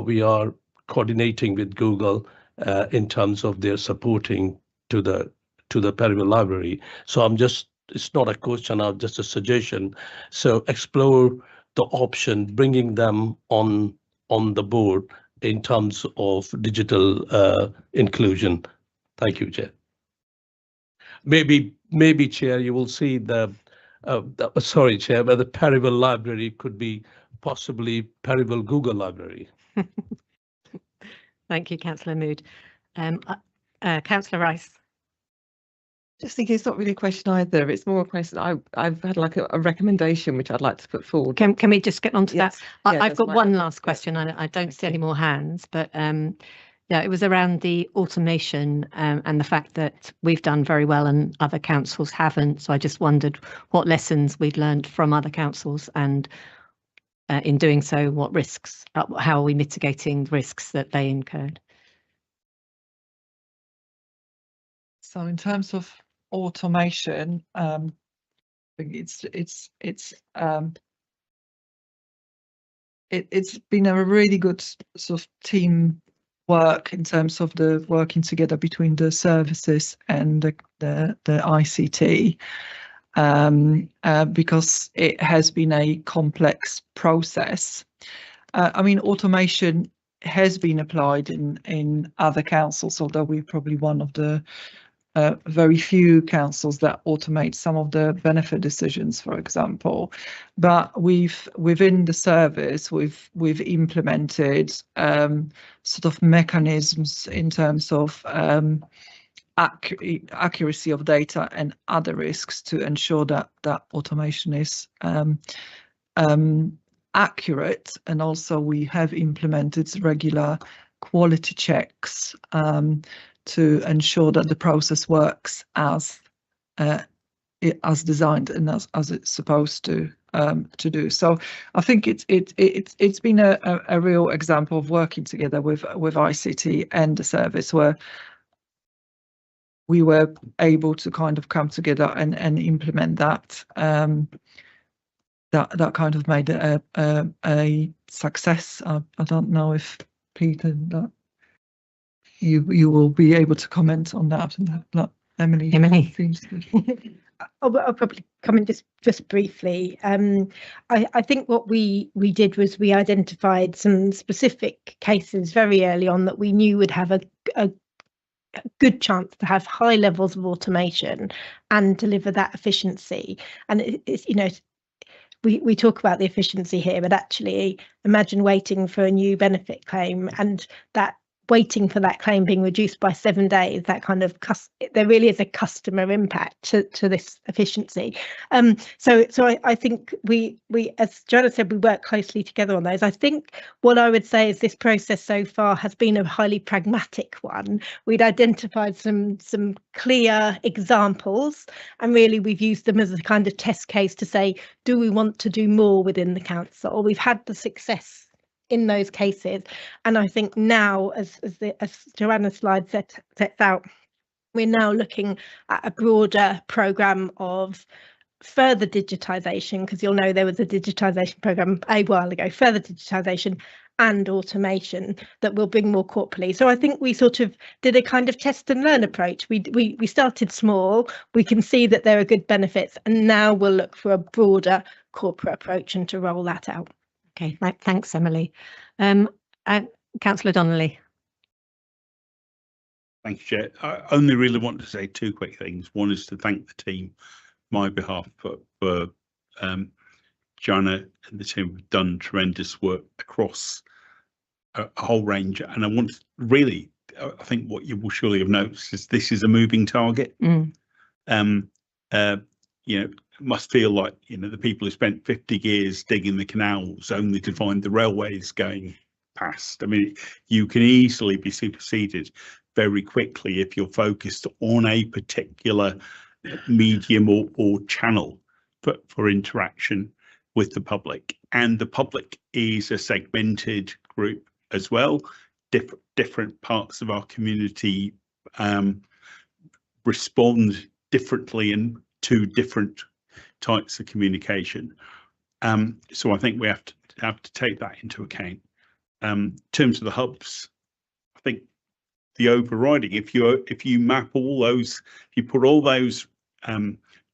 we are coordinating with Google in terms of their supporting to the Perivale Library. So it's not a question, just a suggestion. So explore the option, bringing them on the board in terms of digital inclusion. Thank you, Chair. Maybe, Chair, you will see sorry, Chair, but the Perivale Library could be possibly Perivale Google Library. Thank you, Councillor Mood. Councillor Rice. Just thinking it's not really a question either. It's more a question. I've had like a recommendation which I'd like to put forward. Can we just get on to Yes. that? Yeah, I've that's got my- one last question. I don't see any more hands, but yeah, it was around the automation and the fact that we've done very well and other councils haven't. So I just wondered what lessons we'd learned from other councils, and in doing so, what risks, how are we mitigating risks that they incurred? So in terms of automation, I think it's been a really good sort of team work in terms of the working together between the services and the ICT, because it has been a complex process. I mean, automation has been applied in other councils, although we're probably one of the very few councils that automate some of the benefit decisions, for example. But within the service, we've implemented sort of mechanisms in terms of accuracy of data and other risks to ensure that automation is accurate. And also we have implemented regular quality checks to ensure that the process works as designed and as it's supposed to do. So I think it's been a real example of working together with ICT and the service, where we were able to kind of come together and implement that. That kind of made it a success. I don't know if Peter, that you will be able to comment on that. Emily. I'll probably comment just briefly. I think what we did was we identified some specific cases very early on that we knew would have a good chance to have high levels of automation and deliver that efficiency. And it's, you know, we talk about the efficiency here, but actually imagine waiting for a new benefit claim and that waiting for that claim being reduced by 7 days, that kind of there really is a customer impact to this efficiency. So I think we, as Joanna said, we work closely together on those. I think what I would say is this process so far has been a highly pragmatic one. We'd identified some clear examples, and really we've used them as a kind of test case to say, do we want to do more within the council? We've had the success in those cases, and I think now, as Joanna's slide sets out, we're now looking at a broader programme of further digitisation, because you'll know there was a digitisation programme a while ago, further digitisation and automation that will bring more corporately. So I think we sort of did a kind of test and learn approach. We started small, we can see that there are good benefits, and now we'll look for a broader corporate approach and to roll that out. Okay, thanks, Emily. Councillor Donnelly. Thank you, Chair. I only really want to say two quick things. One is to thank the team on my behalf for Joanna and the team have done tremendous work across a whole range. And I want to really, I think what you will surely have noticed is this is a moving target. You know, it must feel like, you know, the people who spent 50 years digging the canals only to find the railways going past. I mean, you can easily be superseded very quickly if you're focused on a particular medium or channel for interaction with the public. And the public is a segmented group as well. Different parts of our community respond differently and to different types of communication. So I think we have to take that into account. In terms of the hubs, I think the overriding, if you map all those, if you put all those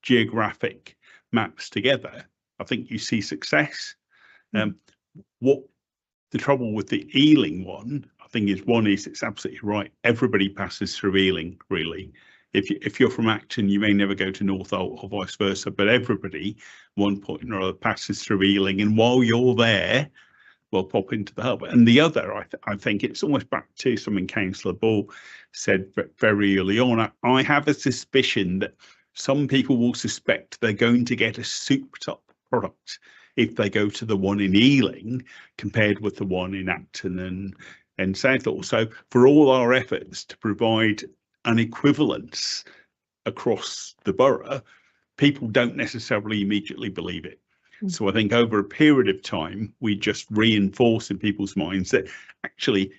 geographic maps together, I think you see success. What the trouble with the Ealing one, I think, is it's absolutely right. Everybody passes through Ealing, really. If you're from Acton, you may never go to Northolt or vice versa, but everybody, one point or other, passes through Ealing, and while you're there, will pop into the hub. And the other, I think it's almost back to something Councillor Ball said very early on. I have a suspicion that some people will suspect they're going to get a souped-up product if they go to the one in Ealing compared with the one in Acton and Southall. So for all our efforts to provide an equivalence across the borough, people don't necessarily immediately believe it. So I think over a period of time, we just reinforce in people's minds that actually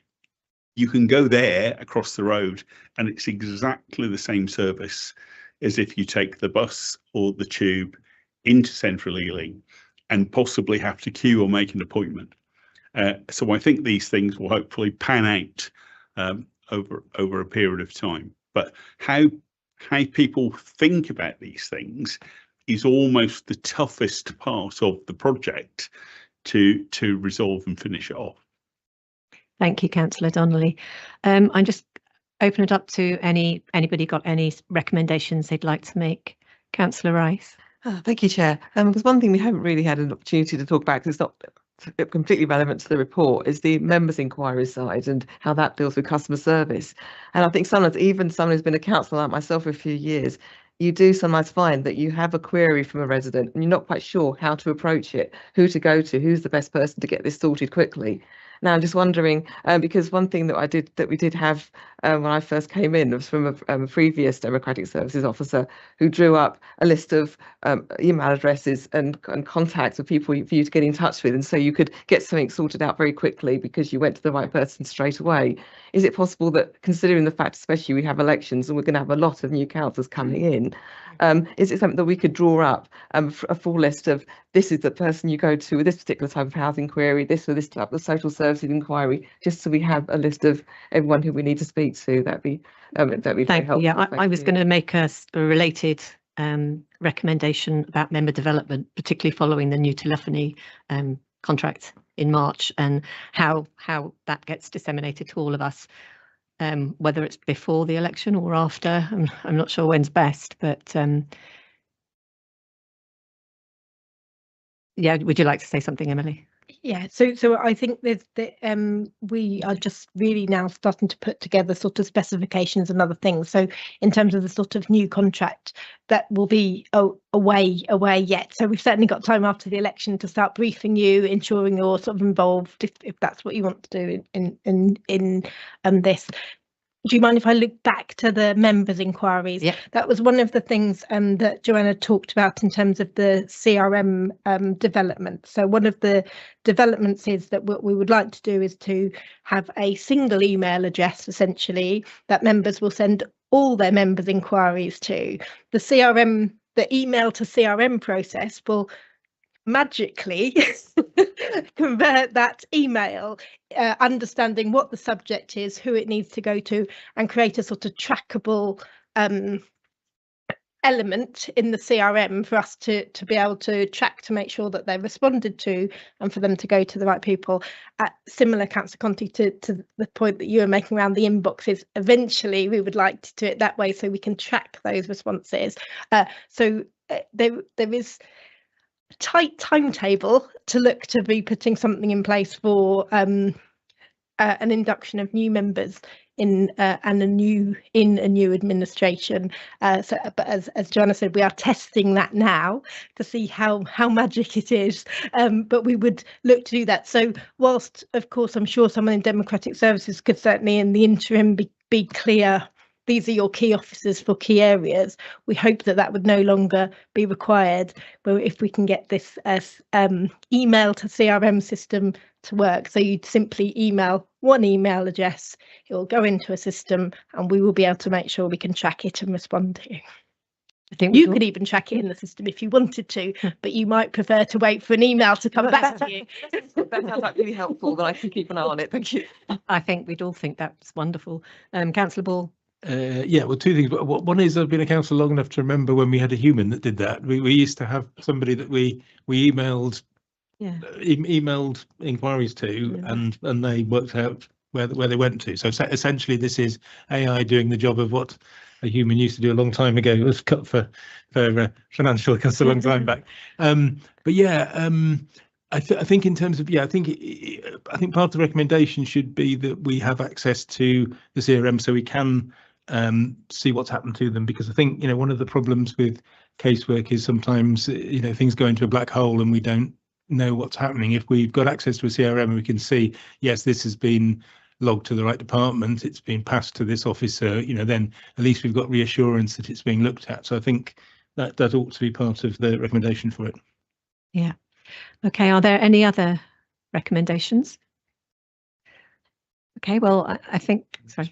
you can go there across the road and it's exactly the same service as if you take the bus or the tube into central Ealing and possibly have to queue or make an appointment. So I think these things will hopefully pan out over a period of time. But how people think about these things is almost the toughest part of the project to resolve and finish it off. Thank you, Councillor Donnelly. I'm just open it up to anybody got any recommendations they'd like to make. Councillor Rice. Thank you, Chair. Because one thing we haven't really had an opportunity to talk about, 'cause it's not completely relevant to the report, is the members' inquiry side and how that deals with customer service. And I think sometimes, even someone who's been a councillor like myself for a few years, you do sometimes find that you have a query from a resident and you're not quite sure how to approach it, who to go to, who's the best person to get this sorted quickly. Now, I'm just wondering, because one thing that we did have when I first came in was from a previous Democratic Services officer who drew up a list of email addresses and contacts of people for you to get in touch with, and so you could get something sorted out very quickly because you went to the right person straight away. Is it possible that, considering the fact, especially we have elections and we're going to have a lot of new councillors coming in, is it something that we could draw up a full list of, this is the person you go to with this particular type of housing query, this or this type of social services inquiry, just so we have a list of everyone who we need to speak to? That'd be very helpful. Yeah, I was going to make a related recommendation about member development, particularly following the new telephony contract in March, and how that gets disseminated to all of us, whether it's before the election or after. I'm not sure when's best, but yeah, would you like to say something, Emily? Yeah, so I think there's we are just really now starting to put together sort of specifications and other things. So in terms of the sort of new contract, that will be away yet. So we've certainly got time after the election to start briefing you, ensuring you're sort of involved if that's what you want to do in this. Do you mind if I look back to the members' inquiries? Yeah. That was one of the things that Joanna talked about in terms of the CRM development. So one of the developments is that what we would like to do is to have a single email address, essentially, that members will send all their members' inquiries to. The email to CRM process will magically convert that email, understanding what the subject is, who it needs to go to, and create a sort of trackable element in the CRM for us to be able to track, to make sure that they're responded to and for them to go to the right people. Similar, Councillor Conti, to the point that you were making around the inboxes, eventually we would like to do it that way so we can track those responses. So there is tight timetable to look to be putting something in place for an induction of new members in and a new administration. But as Joanna said, we are testing that now to see how magic it is. But we would look to do that. So whilst, of course, I'm sure someone in Democratic Services could certainly in the interim be clear, these are your key officers for key areas, we hope that would no longer be required. But if we can get this email to CRM system to work, so you'd simply email one email address, it will go into a system and we will be able to make sure we can track it and respond to you. I think you could even track it in the system if you wanted to, but you might prefer to wait for an email to come back to you. That sounds like really helpful, that I can keep an eye on it. Thank you. I think we'd all think that's wonderful. Councillor Ball. Yeah, well, two things. But one is, I've been a councillor long enough to remember when we had a human that did that. We used to have somebody that we emailed, emailed inquiries to, and they worked out where they went to. So essentially, this is AI doing the job of what a human used to do a long time ago. It was cut for financial costs a long time back. But yeah. I think in terms of, I think part of the recommendation should be that we have access to the CRM so we can see what's happened to them, because I think, one of the problems with casework is sometimes, things go into a black hole and we don't know what's happening. If we've got access to a CRM and we can see, yes, this has been logged to the right department, it's been passed to this officer, then at least we've got reassurance that it's being looked at. So I think that ought to be part of the recommendation for it. Yeah. Okay, are there any other recommendations? Okay, well, I think, sorry,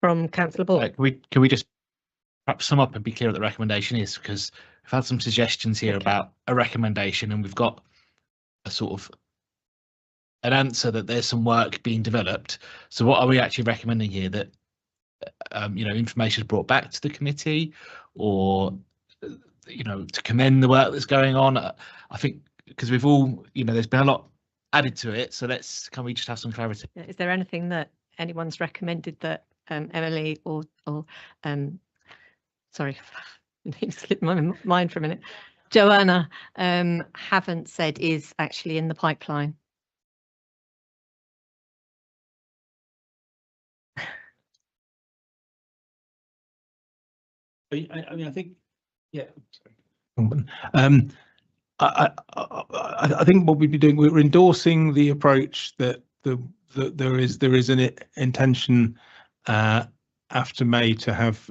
from Councillor Ball. Can we just perhaps sum up and be clear what the recommendation is? Because we've had some suggestions here about a recommendation, and we've got a sort of an answer that there's some work being developed. So what are we actually recommending here? That information is brought back to the committee, or to commend the work that's going on? I think because we've all, there's been a lot added to it. So can we just have some clarity? Is there anything that anyone's recommended that Emily or sorry, it slipped my mind for a minute, Joanna haven't said is actually in the pipeline? I think, yeah. I think what we'd be doing, we're endorsing the approach that there is an intention after May to have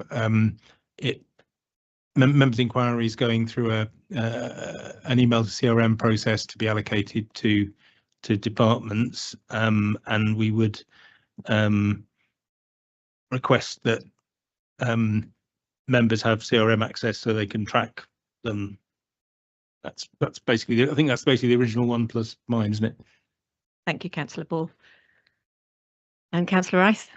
members' inquiries going through an email to CRM process to be allocated to departments, and we would request that members have CRM access so they can track them. That's basically, I think that's basically the original one plus mine, isn't it? Thank you, Councillor Ball. And Councillor Rice?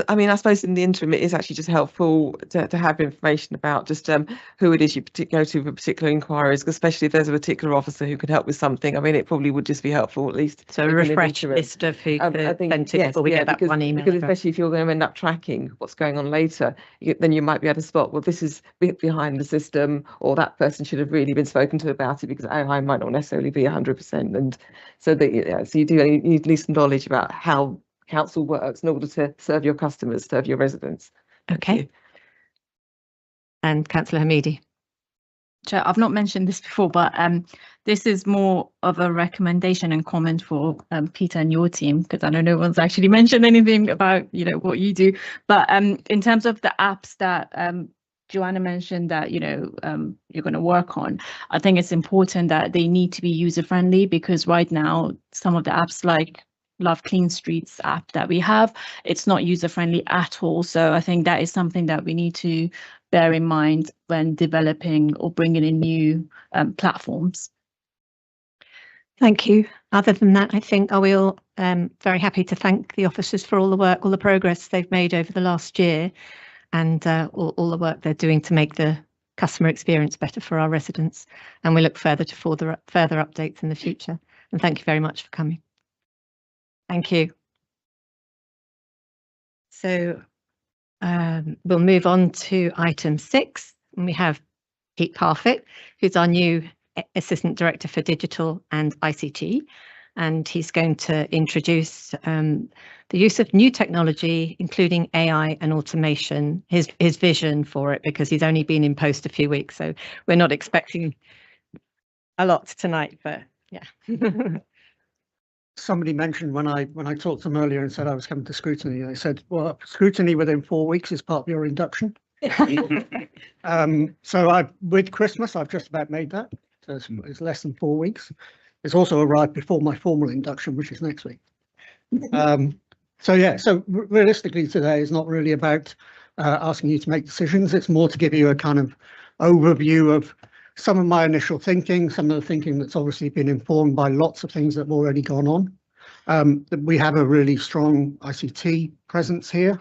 I mean, I suppose in the interim, it is actually just helpful to have information about just who it is you go to for particular inquiries, especially if there's a particular officer who can help with something. I mean, it probably would just be helpful, at least. So a refresh list of who could send to before we get that one email. Because especially if you're going to end up tracking what's going on later, then you might be able to spot, well, this is behind the system, or that person should have really been spoken to about it, because AI might not necessarily be 100%. And so so you do need at least knowledge about how council works in order to serve your customers, serve your residents. Okay. And Councillor Hamidi. Chair, I've not mentioned this before, but this is more of a recommendation and comment for Peter and your team, because I know no one's actually mentioned anything about what you do. But in terms of the apps that Joanna mentioned that you're going to work on, I think it's important that they need to be user friendly, because right now some of the apps like Love Clean Streets app that we have, it's not user friendly at all. So I think that is something that we need to bear in mind when developing or bringing in new platforms. Thank you. Other than that, I think I will very happy to thank the officers for all the work, all the progress they've made over the last year, and all the work they're doing to make the customer experience better for our residents. And we look further to further updates in the future. And thank you very much for coming. Thank you. So we'll move on to item 6, and we have Pete Parfitt, who's our new Assistant Director for Digital and ICT, and he's going to introduce the use of new technology, including AI and automation, his vision for it, because he's only been in post a few weeks, so we're not expecting a lot tonight, but yeah. Somebody mentioned when I talked to them earlier and said I was coming to Scrutiny, they said, well, Scrutiny within 4 weeks is part of your induction. So with Christmas, I've just about made that. So it's less than 4 weeks. It's also arrived before my formal induction, which is next week. So realistically today is not really about asking you to make decisions. It's more to give you a kind of overview of some of my initial thinking, some of the thinking that's obviously been informed by lots of things that have already gone on. We have a really strong ICT presence here.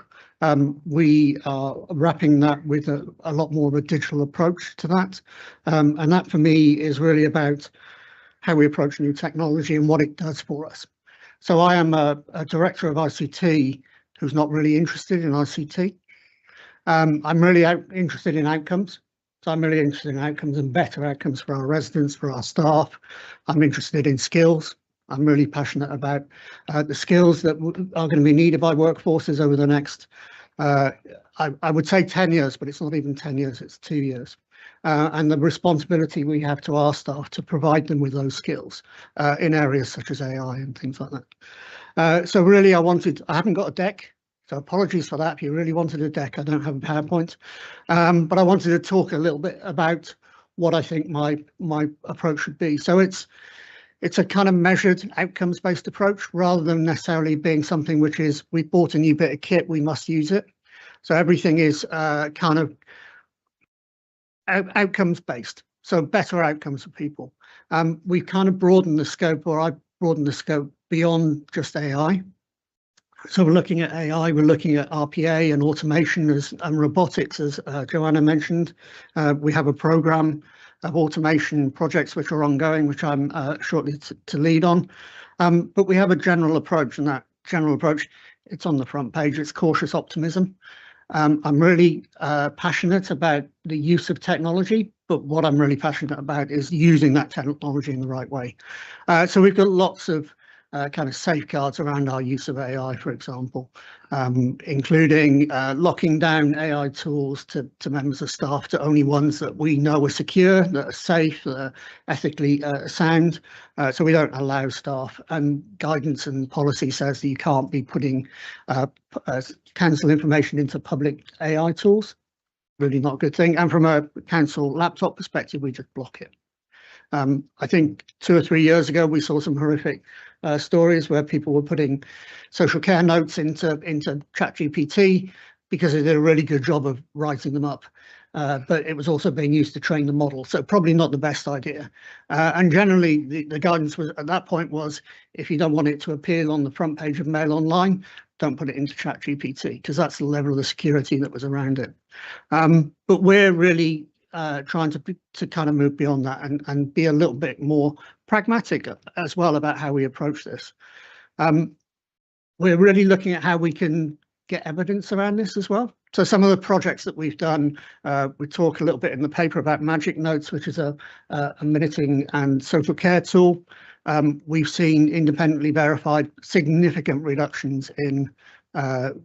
We are wrapping that with a lot more of a digital approach to that. And that for me is really about how we approach new technology and what it does for us. So I am a director of ICT who's not really interested in ICT. I'm really interested in outcomes. So I'm really interested in outcomes and better outcomes for our residents, for our staff. I'm interested in skills. I'm really passionate about the skills that are going to be needed by workforces over the next, I would say 10 years, but it's not even 10 years, it's 2 years. And the responsibility we have to our staff to provide them with those skills in areas such as AI and things like that. So really I haven't got a deck. So apologies for that. If you really wanted a deck, I don't have a PowerPoint, but I wanted to talk a little bit about what I think my approach should be. So it's a kind of measured outcomes-based approach rather than necessarily being something which is we've bought a new bit of kit, we must use it. So everything is kind of outcomes-based. So better outcomes for people. We've kind of broadened the scope, or I've broadened the scope beyond just AI. So we're looking at AI, we're looking at RPA and automation and robotics, as Joanna mentioned. We have a program of automation projects which are ongoing, which I'm shortly to lead on. But we have a general approach, and that general approach, it's on the front page, it's cautious optimism. I'm really passionate about the use of technology, but what I'm really passionate about is using that technology in the right way. So we've got lots of kind of safeguards around our use of AI, for example, including locking down AI tools to members of staff to only ones that we know are secure, that are safe, that are ethically sound. So we don't allow staff, and guidance and policy says that you can't be putting council information into public AI tools. Really not a good thing. And from a council laptop perspective, we just block it. I think 2 or 3 years ago, we saw some horrific stories where people were putting social care notes into ChatGPT because it did a really good job of writing them up. But it was also being used to train the model, so probably not the best idea. And generally, the guidance was at that point was, if you don't want it to appear on the front page of Mail Online, don't put it into ChatGPT, because that's the level of the security that was around it. But we're really trying to kind of move beyond that and be a little bit more pragmatic as well about how we approach this. We're really looking at how we can get evidence around this as well. So some of the projects that we've done, we talk a little bit in the paper about Magic Notes, which is a minuting and social care tool. We've seen independently verified significant reductions in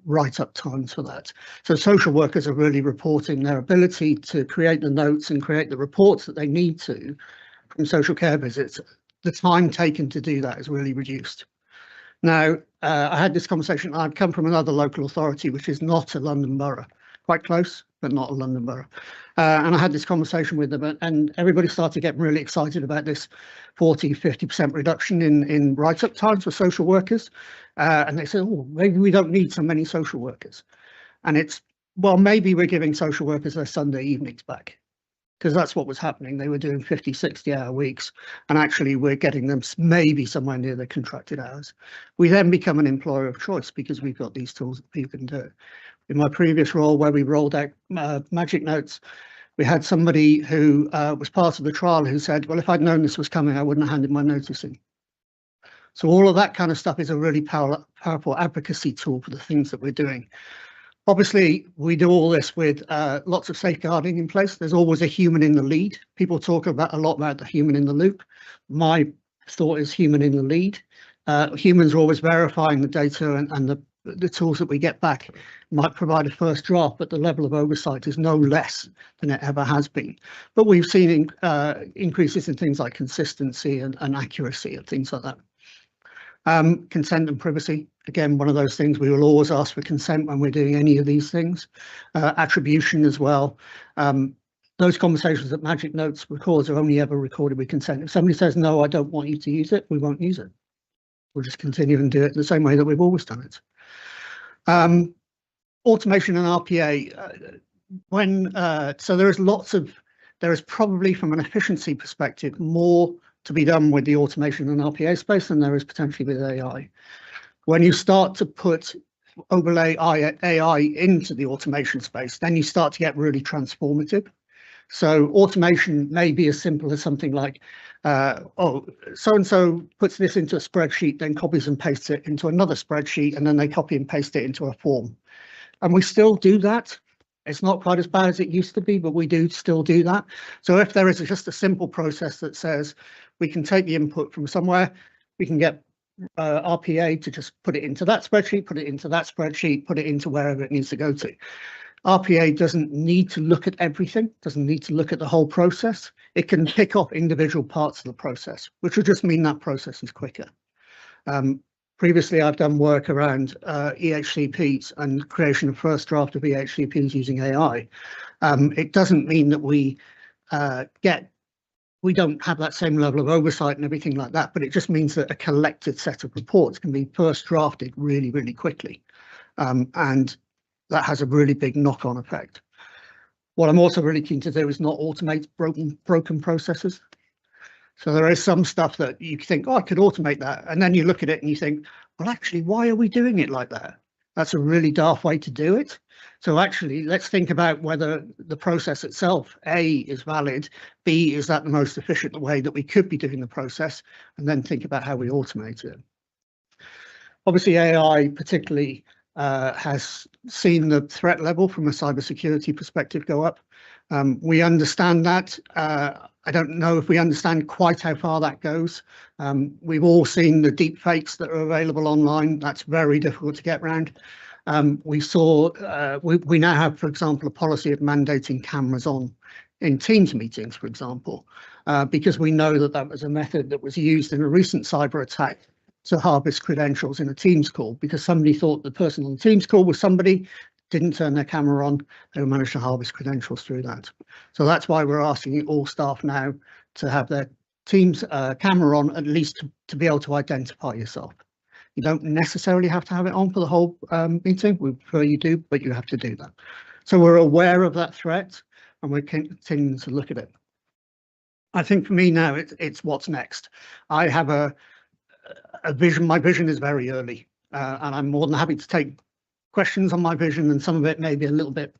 write-up times for that. So social workers are really reporting their ability to create the notes and create the reports that they need to from social care visits. The time taken to do that is really reduced. Now, I had this conversation, I'd come from another local authority, which is not a London borough, quite close, but not a London borough. And I had this conversation with them, and everybody started getting really excited about this 40–50% reduction in write-up times for social workers. And they said, oh, maybe we don't need so many social workers. And it's, well, maybe we're giving social workers their Sunday evenings back, because that's what was happening. They were doing 50–60-hour weeks, and actually we're getting them maybe somewhere near their contracted hours. We then become an employer of choice because we've got these tools that people can do. In my previous role, where we rolled out Magic Notes, we had somebody who was part of the trial who said, well, if I'd known this was coming, I wouldn't have handed my notice in. So all of that kind of stuff is a really powerful advocacy tool for the things that we're doing. Obviously, we do all this with lots of safeguarding in place. There's always a human in the lead. People talk a lot about the human in the loop. My thought is human in the lead. Humans are always verifying the data, and the tools that we get back might provide a first draft, but the level of oversight is no less than it ever has been. But we've seen increases in things like consistency and accuracy and things like that. Consent and privacy, again, one of those things we will always ask for consent when we're doing any of these things. Attribution as well. Those conversations that Magic Notes records are only ever recorded with consent. If somebody says, no, I don't want you to use it, we won't use it. We'll just continue and do it the same way that we've always done it. Automation and RPA, so there is probably, from an efficiency perspective, more to be done with the automation and RPA space than there is potentially with AI. When you start to overlay AI into the automation space, then you start to get really transformative. So automation may be as simple as something like, oh, so-and-so puts this into a spreadsheet, then copies and pastes it into another spreadsheet, and then they copy and paste it into a form. And we still do that. It's not quite as bad as it used to be, but we do still do that. So if there is just a simple process that says we can take the input from somewhere, we can get RPA to just put it into that spreadsheet, put it into that spreadsheet, put it into wherever it needs to go to. RPA doesn't need to look at everything, doesn't need to look at the whole process. It can pick up individual parts of the process, which would just mean that process is quicker. Previously, I've done work around EHCPs and creation of first draft of EHCPs using AI. It doesn't mean that we don't have that same level of oversight and everything like that, but it just means that a collected set of reports can be first drafted really, really quickly. And that has a really big knock-on effect. What I'm also really keen to do is not automate broken processes. So there is some stuff that you think, oh, I could automate that. And then you look at it and you think, well, actually, why are we doing it like that? That's a really daft way to do it. So actually, let's think about whether the process itself, A, is valid, B, is that the most efficient way that we could be doing the process, and then think about how we automate it. Obviously, AI particularly has seen the threat level from a cybersecurity perspective go up. We understand that. I don't know if we understand quite how far that goes. We've all seen the deep fakes that are available online. That's very difficult to get around. We now have, for example, a policy of mandating cameras on in Teams meetings, for example, because we know that that was a method that was used in a recent cyber attack to harvest credentials in a Teams call, because somebody thought the person on the Teams call was somebody, didn't turn their camera on, they managed to harvest credentials through that. So that's why we're asking all staff now to have their Teams camera on, at least to be able to identify yourself. You don't necessarily have to have it on for the whole meeting. We prefer you do, but you have to do that. So we're aware of that threat and we're continuing to look at it. I think for me now, it's what's next. I have a vision. My vision is very early, and I'm more than happy to take questions on my vision, and some of it may be a little bit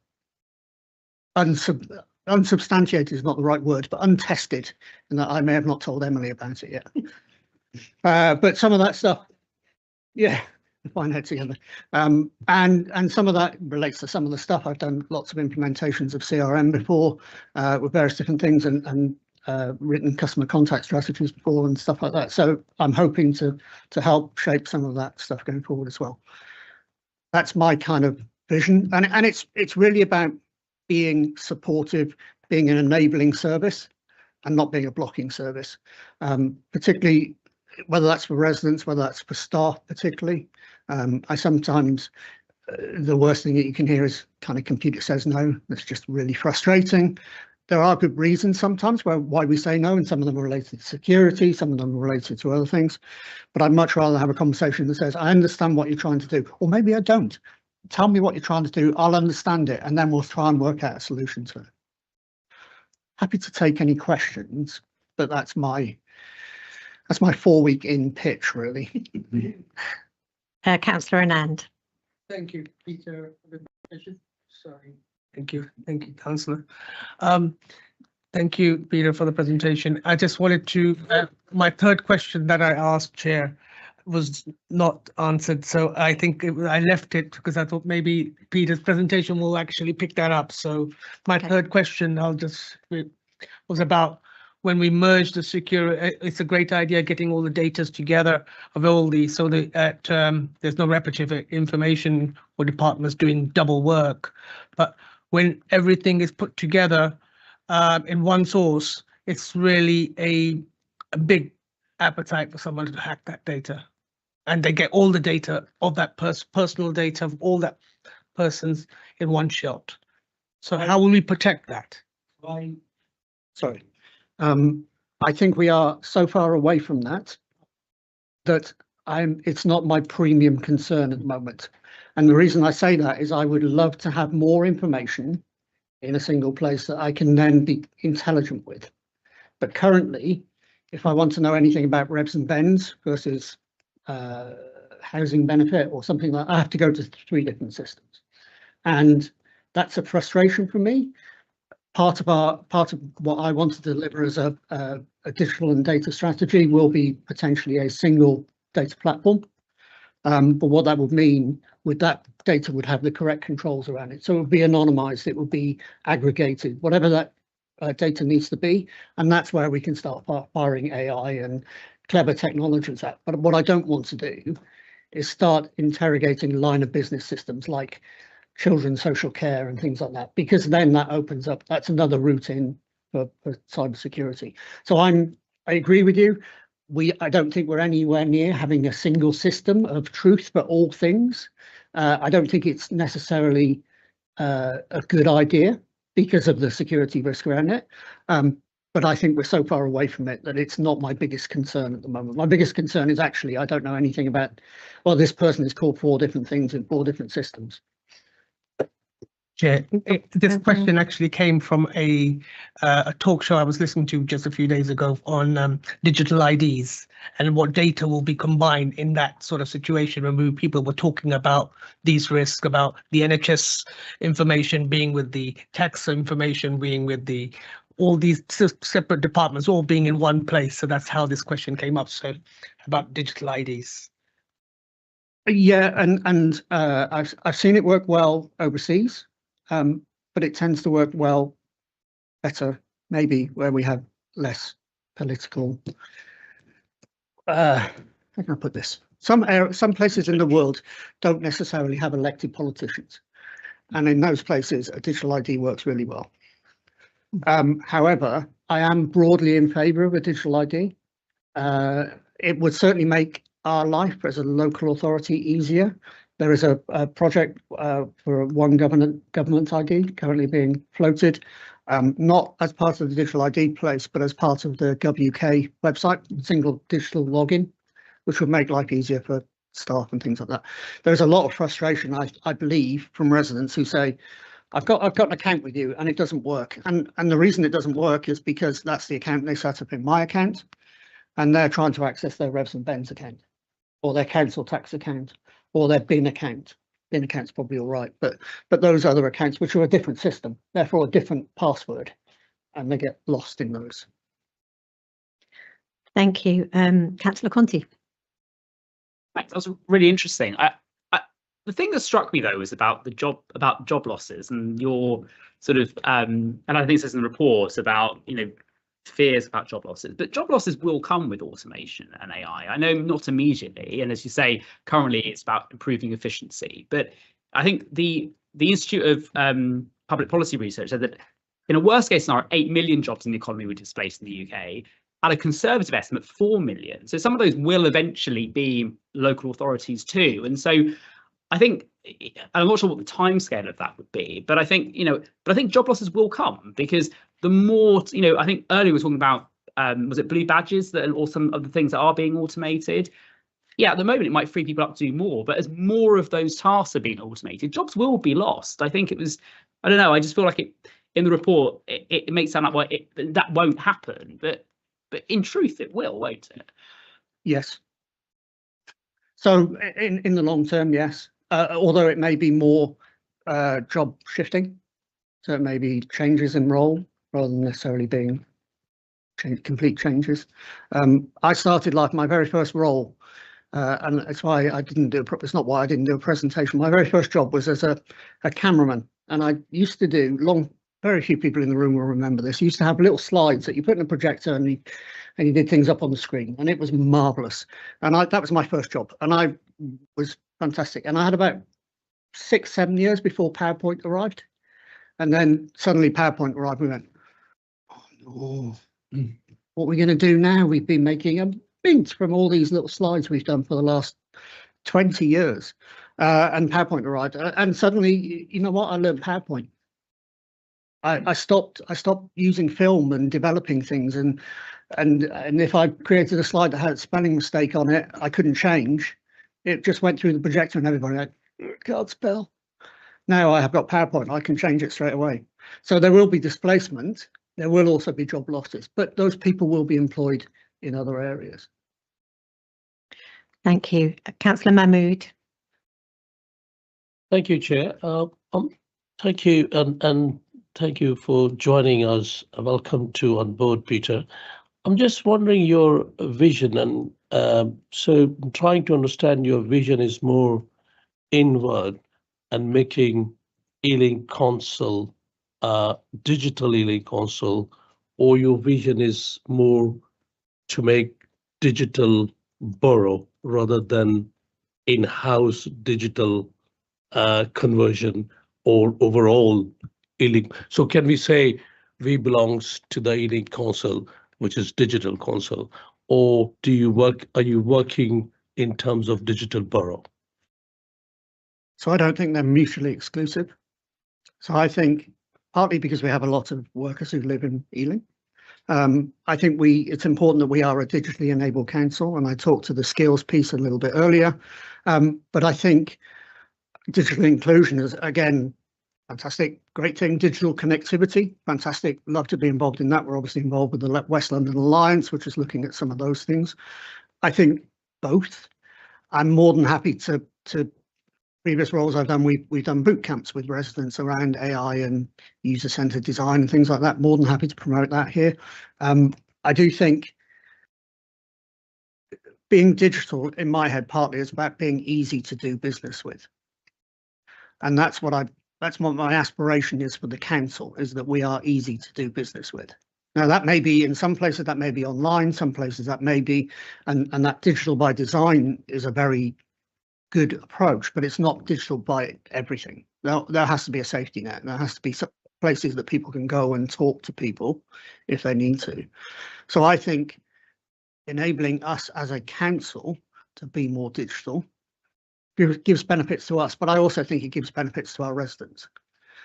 unsubstantiated is not the right word, but untested, and that I may have not told Emily about it yet. But some of that stuff, yeah, fine head together. And some of that relates to some of the stuff. I've done lots of implementations of CRM before with various different things, and written customer contact strategies before and stuff like that. So I'm hoping to help shape some of that stuff going forward as well. That's my kind of vision, and it's really about being supportive, being an enabling service, and not being a blocking service. Particularly, whether that's for residents, whether that's for staff, particularly. I sometimes the worst thing that you can hear is kind of computer says no. That's just really frustrating. There are good reasons sometimes why we say no, and some of them are related to security, some of them are related to other things. But I'd much rather have a conversation that says, I understand what you're trying to do, or maybe I don't. Tell me what you're trying to do, I'll understand it, and then we'll try and work out a solution to it. Happy to take any questions, but that's my 4-week in pitch, really. Councillor Anand. Thank you, Peter, for the presentation. Sorry. Thank you, Councillor. Thank you, Peter, for the presentation. I just wanted to, my third question that I asked, Chair, was not answered. So I think I left it because I thought maybe Peter's presentation will actually pick that up. So my third question, was about when we merge the secure, it's a great idea getting all the data together of all these so that there's no repetitive information or departments doing double work. But when everything is put together in one source, it's really a big appetite for someone to hack that data. And they get all the data of that personal data of all that persons in one shot. So how will we protect that? Sorry. I think we are so far away from that it's not my premium concern at the moment. And the reason I say that is I would love to have more information in a single place that I can then be intelligent with. But currently, if I want to know anything about revs and bends versus housing benefit or something like that, I have to go to 3 different systems. And that's a frustration for me. Part of what I want to deliver as a digital and data strategy will be potentially a single data platform. But what that would mean with that data would have the correct controls around it. So it would be anonymized, it would be aggregated, whatever that data needs to be. And that's where we can start firing AI and clever technologies at. But what I don't want to do is start interrogating line of business systems like children's social care and things like that, because then that opens up, that's another route in for cybersecurity. So I agree with you. I don't think we're anywhere near having a single system of truth for all things. I don't think it's necessarily a good idea because of the security risk around it. But I think we're so far away from it that it's not my biggest concern at the moment. My biggest concern is actually I don't know anything about, well, this person is called 4 different things in 4 different systems. Chair, this question actually came from a talk show I was listening to just a few days ago on digital IDs and what data will be combined in that sort of situation when people were talking about these risks, about the NHS information being with the tax information being with all these separate departments all being in one place. So that's how this question came up. So about digital IDs. Yeah, and I've seen it work well overseas, but it tends to work better maybe where we have less political. How can I put this? Some places in the world don't necessarily have elected politicians, and in those places, a digital ID works really well. However, I am broadly in favour of a digital ID. It would certainly make our life as a local authority easier. There is a project for one government ID currently being floated, not as part of the digital ID place, but as part of the Gov.uk website, single digital login, which would make life easier for staff and things like that. There's a lot of frustration, I believe, from residents who say, I've got an account with you and it doesn't work. And the reason it doesn't work is because that's the account they set up in my account, and they're trying to access their Revs and Bens account, or their council tax account, or their bin account. Bin account's probably all right, but those other accounts, which are a different system, therefore a different password, and they get lost in those. Thank you. Councillor Conti. That was really interesting. The thing that struck me though was about job losses and your sort of and I think it says in the report about fears about job losses, but job losses will come with automation and AI. I know not immediately, and as you say, currently it's about improving efficiency. But I think the Institute of Public Policy Research said that in a worst case scenario, 8 million jobs in the economy were displaced in the UK. At a conservative estimate, 4 million. So some of those will eventually be local authorities too. And so I think, I'm not sure what the timescale of that would be, but I think, but I think job losses will come because the more, I think earlier we were talking about, was it blue badges or some of the things that are being automated? Yeah, at the moment it might free people up to do more, but as more of those tasks are being automated, jobs will be lost. I think it was, I don't know, I just feel like in the report, it makes sound like that won't happen, but in truth it will, won't it? Yes. So in the long term, yes. Although it may be more job shifting, so it may be changes in role rather than necessarily being complete changes. I started life, my very first role, and it's why I didn't do it's not why I didn't do a presentation. My very first job was as a cameraman, and I used to do very few people in the room will remember this. You used to have little slides that you put in a projector and you did things up on the screen, and it was marvelous. And that was my first job, and I was fantastic. And I had about 6-7 years before PowerPoint arrived, and then suddenly PowerPoint arrived. We went, oh no, what are we going to do now? We've been making a mint from all these little slides we've done for the last 20 years, and PowerPoint arrived, and suddenly, you know what? I learned PowerPoint. I stopped using film and developing things, and if I created a slide that had a spelling mistake on it, I couldn't change. It just went through the projector and everybody went, can't spell. Now I have got PowerPoint, I can change it straight away. So there will be displacement. There will also be job losses, but those people will be employed in other areas. Thank you. Councillor Mahmood. Thank you, Chair. Thank you, and thank you for joining us. Welcome to on board, Peter. I'm just wondering your vision, and so I'm trying to understand your vision is more inward and making Ealing Council digital Ealing Council, or your vision is more to make digital borough rather than in-house digital conversion or overall Ealing. So can we say we belongs to the Ealing Council, which is digital council, or are you working in terms of digital borough? So I don't think they're mutually exclusive. So I think partly because we have a lot of workers who live in Ealing, I think it's important that we are a digitally enabled council, and I talked to the skills piece a little bit earlier, but I think digital inclusion is, again, fantastic, great thing. Digital connectivity, fantastic. Love to be involved in that. We're obviously involved with the West London Alliance, which is looking at some of those things. I think both. I'm more than happy to previous roles I've done. We've done boot camps with residents around AI and user-centered design and things like that. More than happy to promote that here. I do think being digital in my head partly is about being easy to do business with, and that's what my aspiration is for the council, is that we are easy to do business with. Now that may be in some places, that may be online, some places that may be, and that digital by design is a very good approach, but it's not digital by everything. There has to be a safety net. There has to be some places that people can go and talk to people if they need to. So I think enabling us as a council to be more digital gives benefits to us, but I also think it gives benefits to our residents.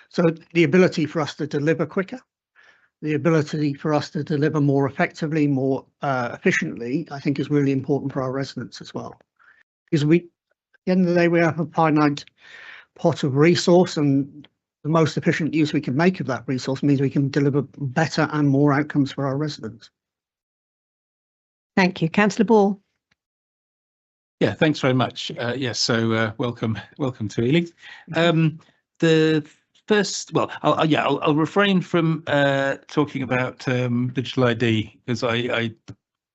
So the ability for us to deliver quicker, the ability for us to deliver more effectively, more efficiently, I think is really important for our residents as well. Because at the end of the day, we have a finite pot of resource, and the most efficient use we can make of that resource means we can deliver better and more outcomes for our residents. Thank you. Councillor Ball. Yeah, thanks very much. Yes, so welcome to Ealing. The first, well, I'll refrain from talking about digital ID, because I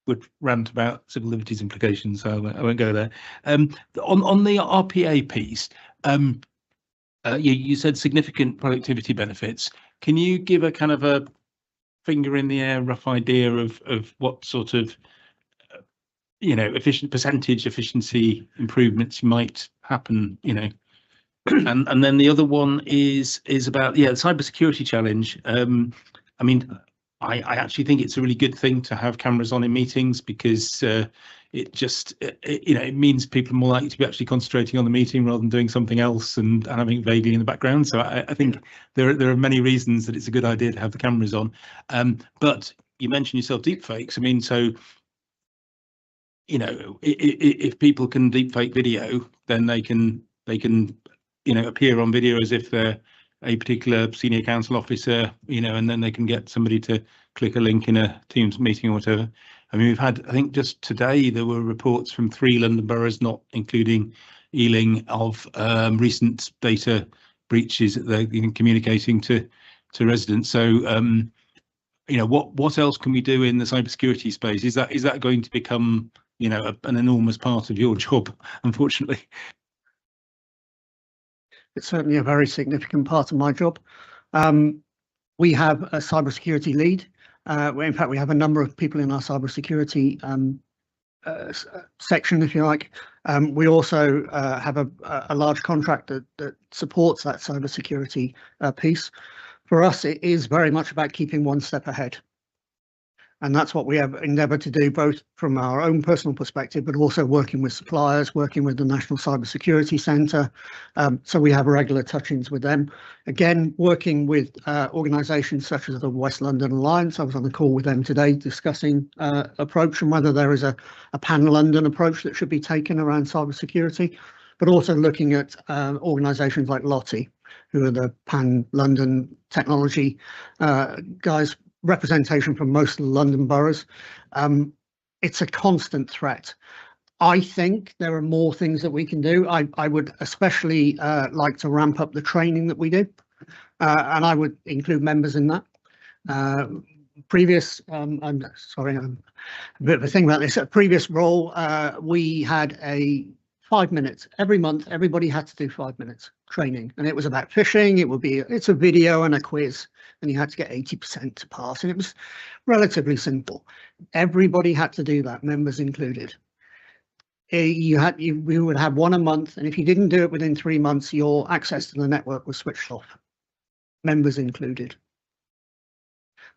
would rant about civil liberties implications, so I won't go there. On the RPA piece, you said significant productivity benefits. Can you give a kind of a finger in the air rough idea of what sort of percentage efficiency improvements might happen, and then the other one is about the cybersecurity challenge. I mean, I actually think it's a really good thing to have cameras on in meetings, because it just it means people are more likely to be actually concentrating on the meeting rather than doing something else and having it vaguely in the background. So I think there are many reasons that it's a good idea to have the cameras on. But you mentioned yourself deepfakes. I mean, so if people can deepfake video, then they can appear on video as if they're a particular senior council officer, and then they can get somebody to click a link in a Teams meeting or whatever. I mean, we've had, I think just today, there were reports from 3 London boroughs, not including Ealing, of recent data breaches that they're communicating to residents. So, what else can we do in the cybersecurity space? Is that going to become an enormous part of your job, unfortunately? It's certainly a very significant part of my job. We have a cybersecurity lead. In fact, we have a number of people in our cybersecurity section, if you like. We also have a large contract that supports that cybersecurity piece. For us, it is very much about keeping one step ahead. And that's what we have endeavoured to do, both from our own personal perspective, but also working with suppliers, working with the National Cybersecurity Centre. So we have regular touch-ins with them. Again, working with organisations such as the West London Alliance. I was on the call with them today discussing approach and whether there is a pan-London approach that should be taken around cybersecurity, but also looking at organisations like Lottie, who are the pan-London technology guys, representation from most of the London boroughs. It's a constant threat. I think there are more things that we can do. I would especially like to ramp up the training that we do, and I would include members in that. I'm sorry, I'm a bit of a thing about this. At previous role, we had a 5 minutes every month. Everybody had to do 5 minutes training, and it was about phishing. It's a video and a quiz, and you had to get 80% to pass, and it was relatively simple. Everybody had to do that, members included. We would have one a month, and if you didn't do it within 3 months, your access to the network was switched off, members included.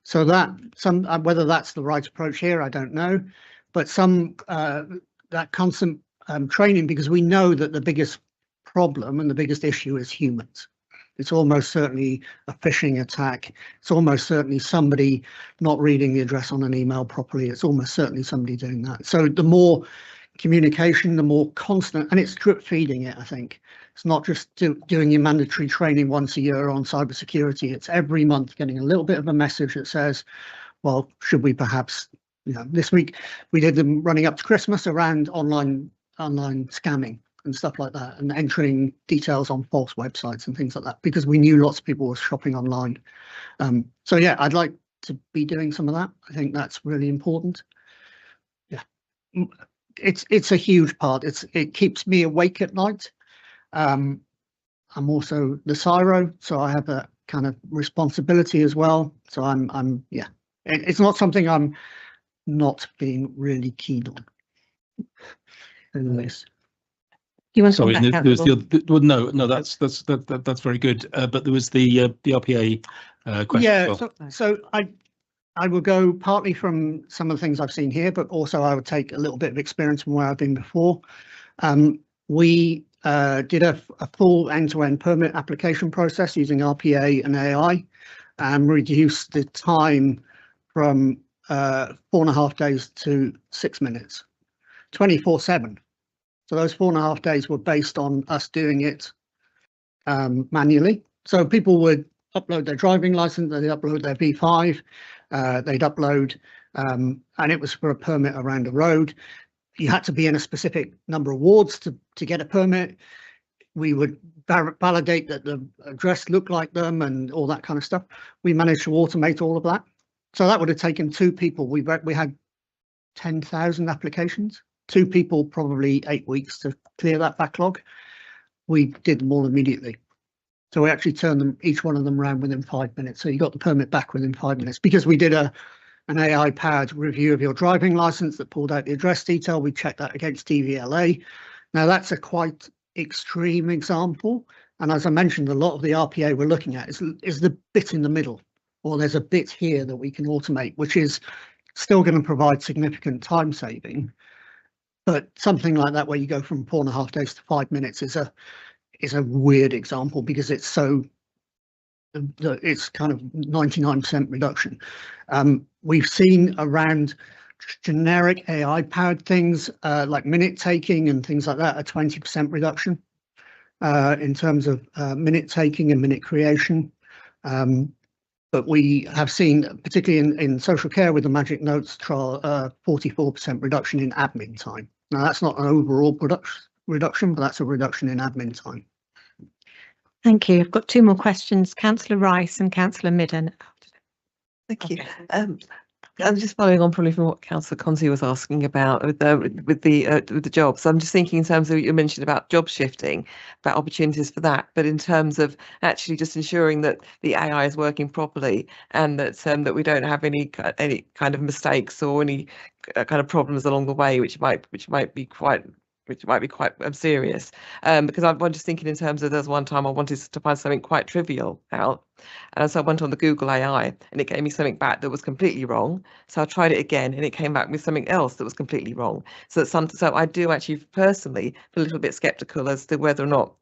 So whether that's the right approach here, I don't know, but that constant training, because we know that the biggest problem and the biggest issue is humans. It's almost certainly a phishing attack. It's almost certainly somebody not reading the address on an email properly. It's almost certainly somebody doing that. So the more communication, the more constant, and it's drip feeding it, I think. It's not just doing your mandatory training once a year on cybersecurity. It's every month getting a little bit of a message that says, well, should we perhaps, this week we did them running up to Christmas around online scamming and stuff like that, and entering details on false websites and things like that, because we knew lots of people were shopping online. So yeah, I'd like to be doing some of that. I think that's really important. Yeah, it's a huge part. It keeps me awake at night. I'm also the CIRO, so I have a kind of responsibility as well. So yeah, it's not something I'm not being really keen on in this. You want to Sorry, talk about there was accountable? well, no, that's very good. But there was the RPA question. Yeah, as well. so I will go partly from some of the things I've seen here, but also I would take a little bit of experience from where I've been before. We did a full end-to-end permit application process using RPA and AI, and reduced the time from 4.5 days to 6 minutes, 24/7. So those 4.5 days were based on us doing it manually. So people would upload their driving license, they'd upload their V5, they'd upload, and it was for a permit around a road. You had to be in a specific number of wards to get a permit. We would validate that the address looked like them and all that kind of stuff. We managed to automate all of that. So that would have taken 2 people. We had 10,000 applications. 2 people, probably 8 weeks to clear that backlog. We did them all immediately. So we actually turned each one of them around within 5 minutes. So you got the permit back within 5 minutes, because we did an AI-powered review of your driving license that pulled out the address detail. We checked that against DVLA. Now that's a quite extreme example. And as I mentioned, a lot of the RPA we're looking at is the bit in the middle, or there's a bit here that we can automate, which is still going to provide significant time saving. But something like that, where you go from 4.5 days to 5 minutes, is a weird example, because it's kind of 99% reduction. We've seen around generic AI powered things like minute taking and things like that, a 20% reduction in terms of minute taking and minute creation. But we have seen, particularly in social care with the Magic Notes trial, 44% reduction in admin time. Now, that's not an overall reduction, but that's a reduction in admin time. Thank you. I've got 2 more questions. Councillor Rice and Councillor Midden. Thank you. I'm just following on probably from what Councillor Conzi was asking about with the jobs. I'm just thinking in terms of, you mentioned about job shifting, about opportunities for that, but in terms of actually just ensuring that the AI is working properly, and that that we don't have any kind of mistakes or any kind of problems along the way, which might be quite serious. Because I'm just thinking in terms of, there's one time I wanted to find something quite trivial out, and so I went on the Google AI and it gave me something back that was completely wrong. So I tried it again and it came back with something else that was completely wrong. So I do actually personally feel a little bit skeptical as to whether or not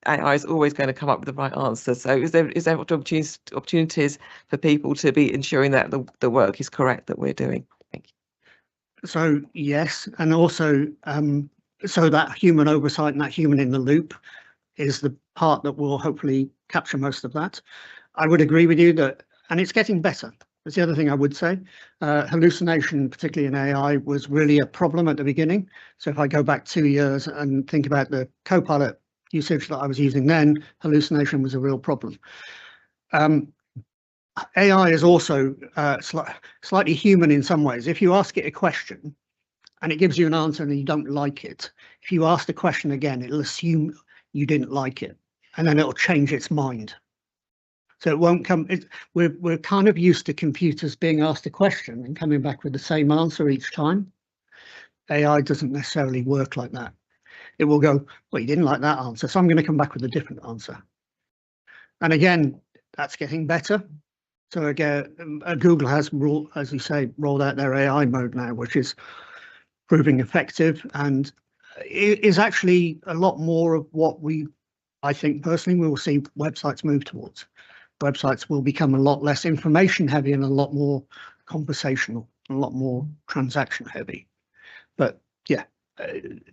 AI is always going to come up with the right answer. So is there opportunities for people to be ensuring that the work is correct that we're doing? Thank you. So yes, and also so that human oversight and that human in the loop is the part that will hopefully capture most of that. I would agree with you that, and it's getting better. That's the other thing I would say. Hallucination, particularly in AI, was really a problem at the beginning. So if I go back 2 years and think about the Copilot usage that I was using then, hallucination was a real problem. AI is also slightly human in some ways. If you ask it a question and it gives you an answer and you don't like it, if you ask the question again, it'll assume you didn't like it, and then it'll change its mind. So it won't come. We're kind of used to computers being asked a question and coming back with the same answer each time. AI doesn't necessarily work like that. It will go, well, you didn't like that answer, so I'm going to come back with a different answer. And again, that's getting better. So again, Google has, as you say, rolled out their AI mode now, which is proving effective, and it is actually a lot more of what I think personally we will see websites move towards. Websites will become a lot less information heavy and a lot more conversational, a lot more transaction heavy. But yeah,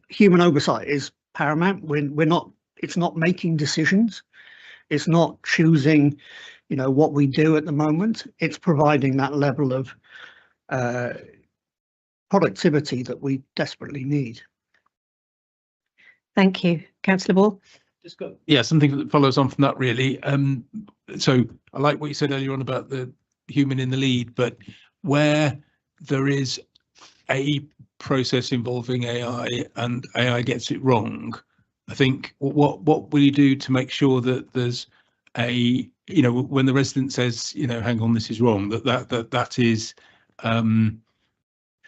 human oversight is paramount. We're not it's not making decisions. It's not choosing, you know, what we do at the moment. It's providing that level of productivity that we desperately need. Thank you. Councillor Ball. Just got, yeah, something that follows on from that really. So I like what you said earlier on about the human in the lead, but where there is a process involving AI and AI gets it wrong, I think what will you do to make sure that there's a, you know, when the resident says, you know, hang on, this is wrong, that is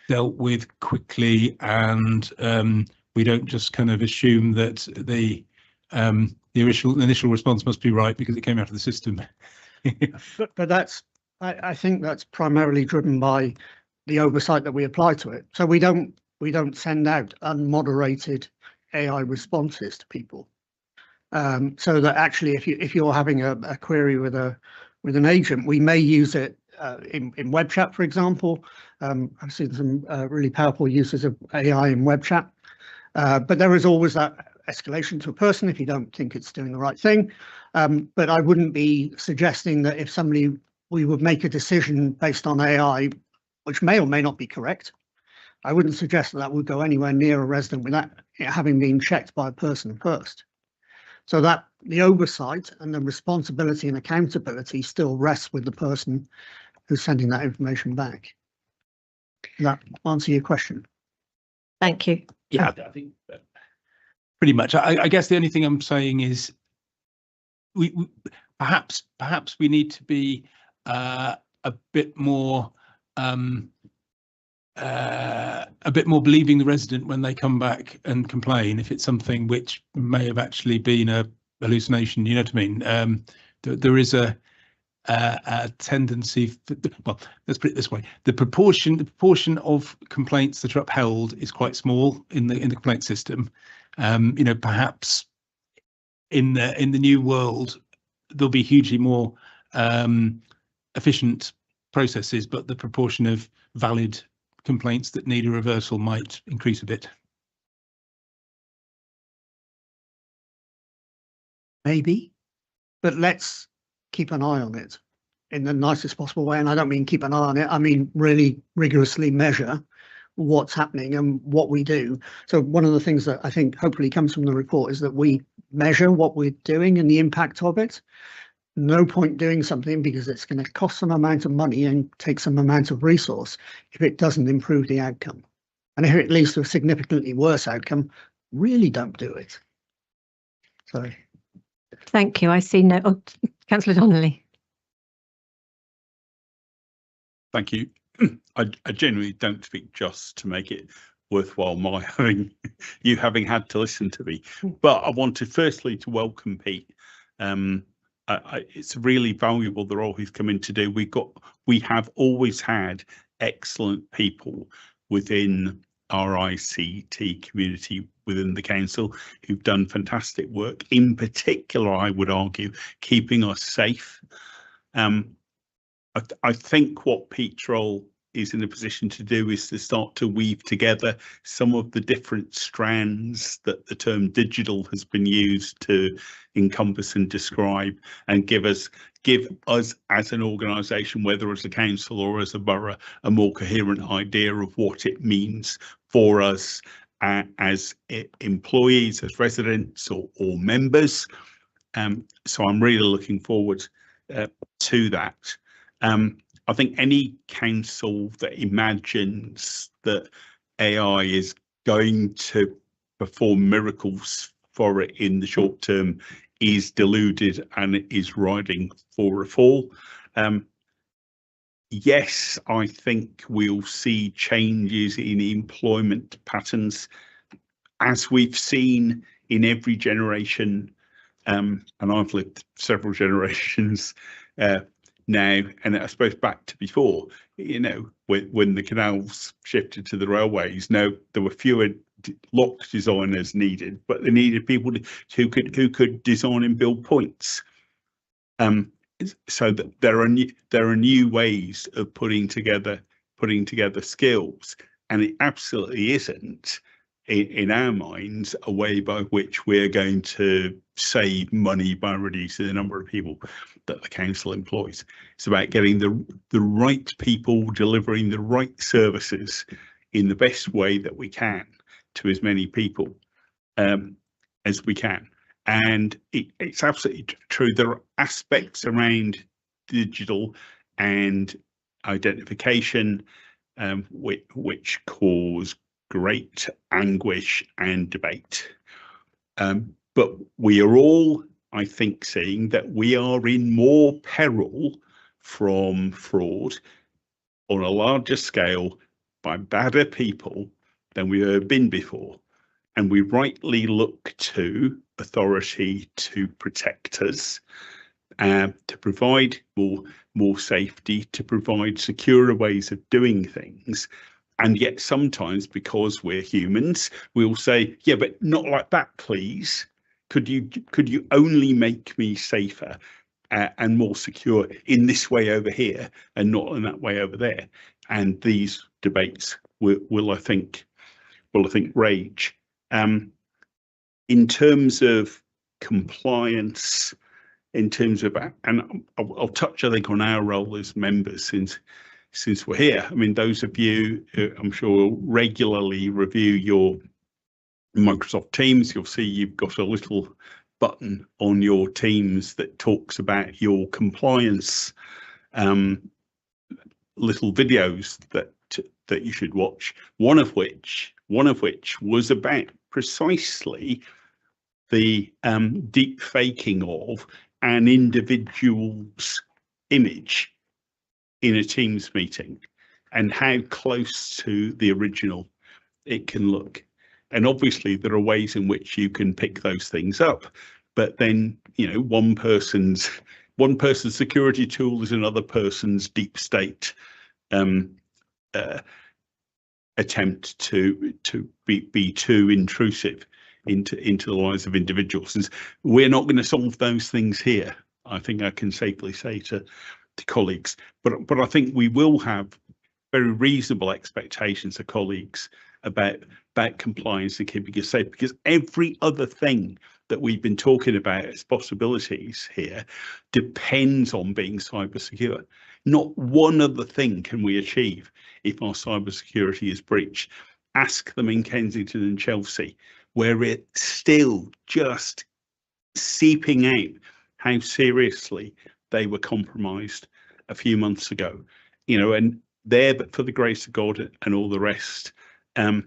dealt with quickly, and we don't just kind of assume that the initial response must be right because it came out of the system. But that's, I think that's primarily driven by the oversight that we apply to it. So we don't send out unmoderated AI responses to people. So that actually, if you're having a query with an agent, we may use it in web chat, for example. I've seen some really powerful uses of AI in web chat, but there is always that escalation to a person if you don't think it's doing the right thing. But I wouldn't be suggesting that if we would make a decision based on AI, which may or may not be correct, I wouldn't suggest that would go anywhere near a resident without it having been checked by a person first. So that the oversight and the responsibility and accountability still rests with the person who's sending that information back. Does that answer your question? Thank you. Yeah, I think pretty much. I guess the only thing I'm saying is we perhaps we need to be a bit more believing the resident when they come back and complain if it's something which may have actually been a hallucination. You know what I mean? There is a tendency. Well, let's put it this way: the proportion of complaints that are upheld is quite small in the complaint system. You know, perhaps in the new world there'll be hugely more efficient processes, but the proportion of valid complaints that need a reversal might increase a bit. Maybe, but let's keep an eye on it in the nicest possible way. And I don't mean keep an eye on it, I mean really rigorously measure what's happening and what we do. So one of the things that I think hopefully comes from the report is that we measure what we're doing and the impact of it. No point doing something because it's going to cost some amount of money and take some amount of resource if it doesn't improve the outcome. And if it leads to a significantly worse outcome, really don't do it. So. Thank you. I see no. Oh, Councillor Donnelly. Thank you. I genuinely don't speak just to make it worthwhile my having had to listen to me. But I wanted firstly to welcome Pete. It's really valuable the role he's come in to do. We have always had excellent people within our ICT community within the council who've done fantastic work. In particular, I would argue, keeping us safe. I think what Pete's role is in a position to do is to start to weave together some of the different strands that the term digital has been used to encompass and describe, and give us as an organisation, whether as a council or as a borough, a more coherent idea of what it means for us as employees, as residents or members. So I'm really looking forward to that. I think any council that imagines that AI is going to perform miracles for it in the short term is deluded and is riding for a fall. Yes, I think we'll see changes in employment patterns as we've seen in every generation, and I've lived several generations now, and I suppose back to before, you know, when the canals shifted to the railways. Now there were fewer lock designers needed, but they needed people who could design and build points. So that there are new ways of putting together skills, and it absolutely isn't in our minds, a way by which we're going to save money by reducing the number of people that the council employs. It's about getting the right people delivering the right services in the best way that we can to as many people as we can. And it's absolutely true. There are aspects around digital and identification which cause great anguish and debate. But we are all, I think, seeing that we are in more peril from fraud on a larger scale by badder people than we've ever been before. And we rightly look to authority to protect us, to provide more safety, to provide securer ways of doing things. And yet sometimes, because we're humans, we'll say, yeah, but not like that, please. Could you only make me safer and more secure in this way over here and not in that way over there? And these debates will I think rage. In terms of compliance, in terms of, and I'll touch, I think, on our role as members since we're here. I mean, those of you who I'm sure regularly review your Microsoft Teams, you'll see you've got a little button on your Teams that talks about your compliance little videos that you should watch. One of which was about precisely the deep faking of an individual's image in a Teams meeting and how close to the original it can look. And obviously there are ways in which you can pick those things up, but then, you know, one person's security tool is another person's deep state attempt to be too intrusive into the lives of individuals. And we're not going to solve those things here, I think I can safely say to colleagues, but I think we will have very reasonable expectations of colleagues about compliance and keeping us safe, because every other thing that we've been talking about as possibilities here depends on being cyber secure. Not one other thing can we achieve if our cyber security is breached. Ask them in Kensington and Chelsea, where it's still just seeping out how seriously they were compromised a few months ago, you know, and there, but for the grace of God and all the rest, and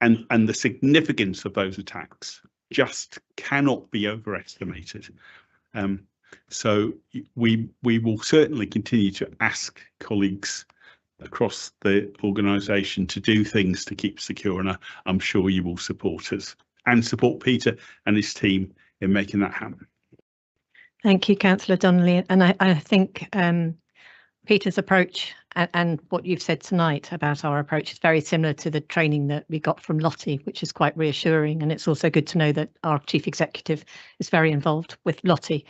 the significance of those attacks just cannot be overestimated. So we will certainly continue to ask colleagues across the organisation to do things to keep secure, and I'm sure you will support us and support Peter and his team in making that happen. Thank you, Councillor Donnelly. And I think Peter's approach and what you've said tonight about our approach is very similar to the training that we got from Lottie, which is quite reassuring. And it's also good to know that our Chief Executive is very involved with Lottie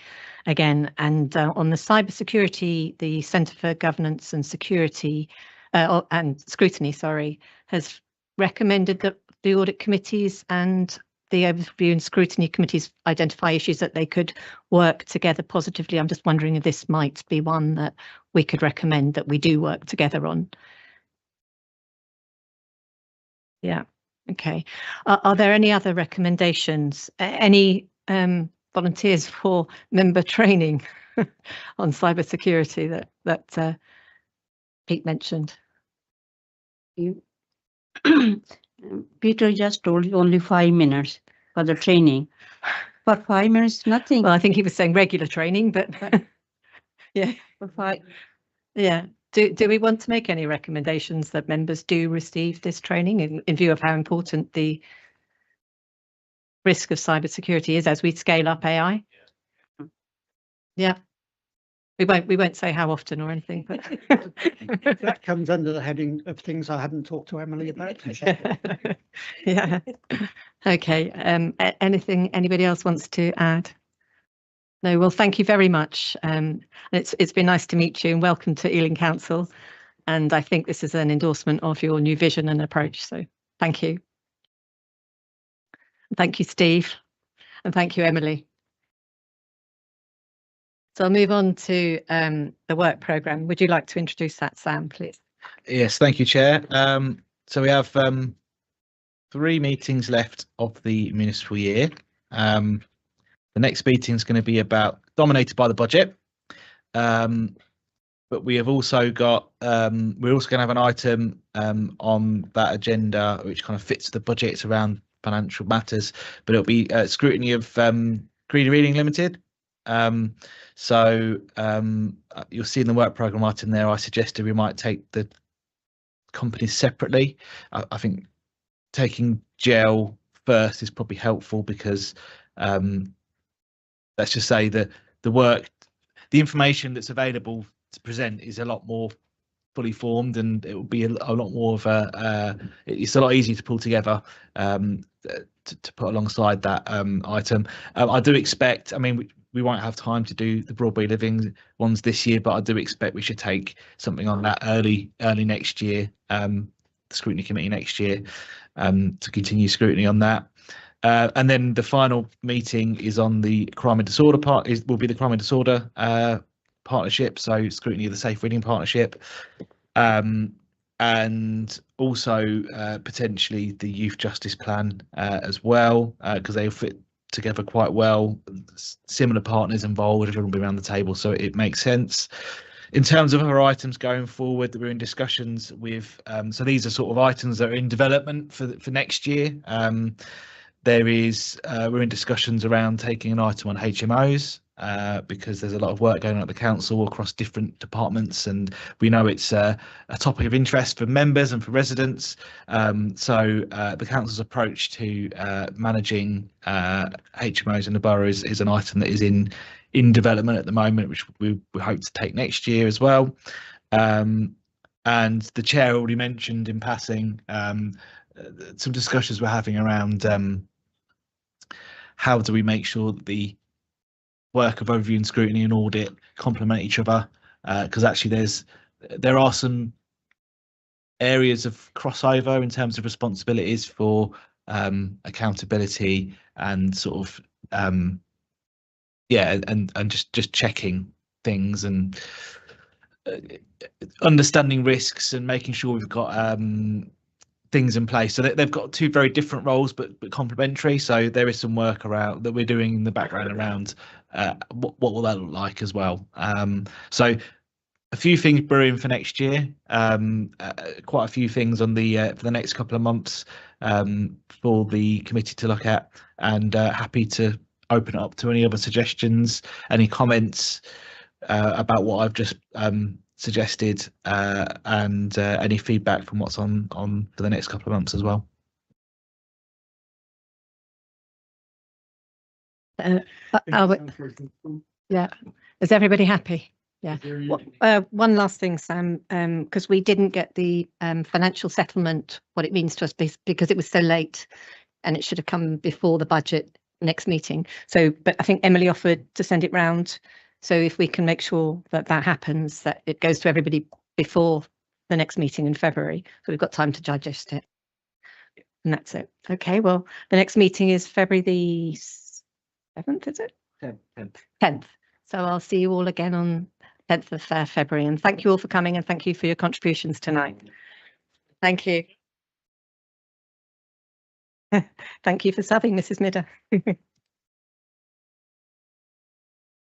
again. And on the cybersecurity, the Centre for Governance and Security and Scrutiny, has recommended that the audit committees and the overview and scrutiny committees identify issues that they could work together positively. I'm just wondering if this might be one that we could recommend that we do work together on. Yeah, okay. Are there any other recommendations? Any volunteers for member training on cybersecurity that Pete mentioned? Peter just told you only 5 minutes for the training. For 5 minutes, nothing. Well, I think he was saying regular training, but yeah. For 5. Yeah. Do we want to make any recommendations that members do receive this training in view of how important the risk of cybersecurity is as we scale up AI? Yeah. We won't say how often or anything, but That comes under the heading of things I hadn't talked to Emily about. yeah. Okay. Anything anybody else wants to add? No. Well, thank you very much. It's been nice to meet you and welcome to Ealing Council. And I think this is an endorsement of your new vision and approach. So thank you. Thank you, Steve. And thank you, Emily. So I'll move on to the work programme. Would you like to introduce that, Sam, please? Yes, thank you, Chair. So we have 3 meetings left of the municipal year. The next meeting is going to be dominated by the budget. But we have also got, we're also going to have an item on that agenda which kind of fits the budget. It's around financial matters, but it'll be scrutiny of Green Reading Limited. So you'll see in the work programme item there, I suggested we might take the companies separately. I think taking gel first is probably helpful because let's just say that the information that's available to present is a lot more fully formed, and it will be a lot more of it's a lot easier to pull together to put alongside that item. I do expect, I mean, we won't have time to do the Broadway Living ones this year, but I do expect we should take something on that early next year, the scrutiny committee next year, to continue scrutiny on that. And then the final meeting is on the crime and disorder will be the crime and disorder partnership, so scrutiny of the Safe Reading Partnership, and also potentially the Youth Justice Plan as well, because they fit together quite well. Similar partners involved, everyone will be around the table, so it makes sense. In terms of other items going forward that we're in discussions with, so these are sort of items that are in development for next year. We're in discussions around taking an item on HMOs, because there's a lot of work going on at the council across different departments, and we know it's a topic of interest for members and for residents. So the council's approach to managing HMOs in the borough is an item that is in development at the moment, which we hope to take next year as well. And the chair already mentioned in passing some discussions we're having around how do we make sure that the work of overview and scrutiny and audit complement each other, because actually there are some areas of crossover in terms of responsibilities for accountability and sort of and just checking things and understanding risks and making sure we've got things in place. So they've got 2 very different roles but complementary, so there is some work around that we're doing in the background around what will that look like as well. So a few things brewing for next year, quite a few things on the for the next couple of months for the committee to look at, and happy to open it up to any other suggestions, any comments about what I've just suggested, and any feedback from what's on for the next couple of months as well. Yeah, is everybody happy? Yeah. One last thing, Sam, because we didn't get the financial settlement, what it means to us, because it was so late and it should have come before the budget next meeting. So, but I think Emily offered to send it round. So if we can make sure that happens, that it goes to everybody before the next meeting in February, so we've got time to digest it. And that's it. Okay, well, the next meeting is February the 7th, is it? 10th. So I'll see you all again on 10th of February. And thank you all for coming, and thank you for your contributions tonight. Thank you. Thank you for subbing, Mrs. Midder.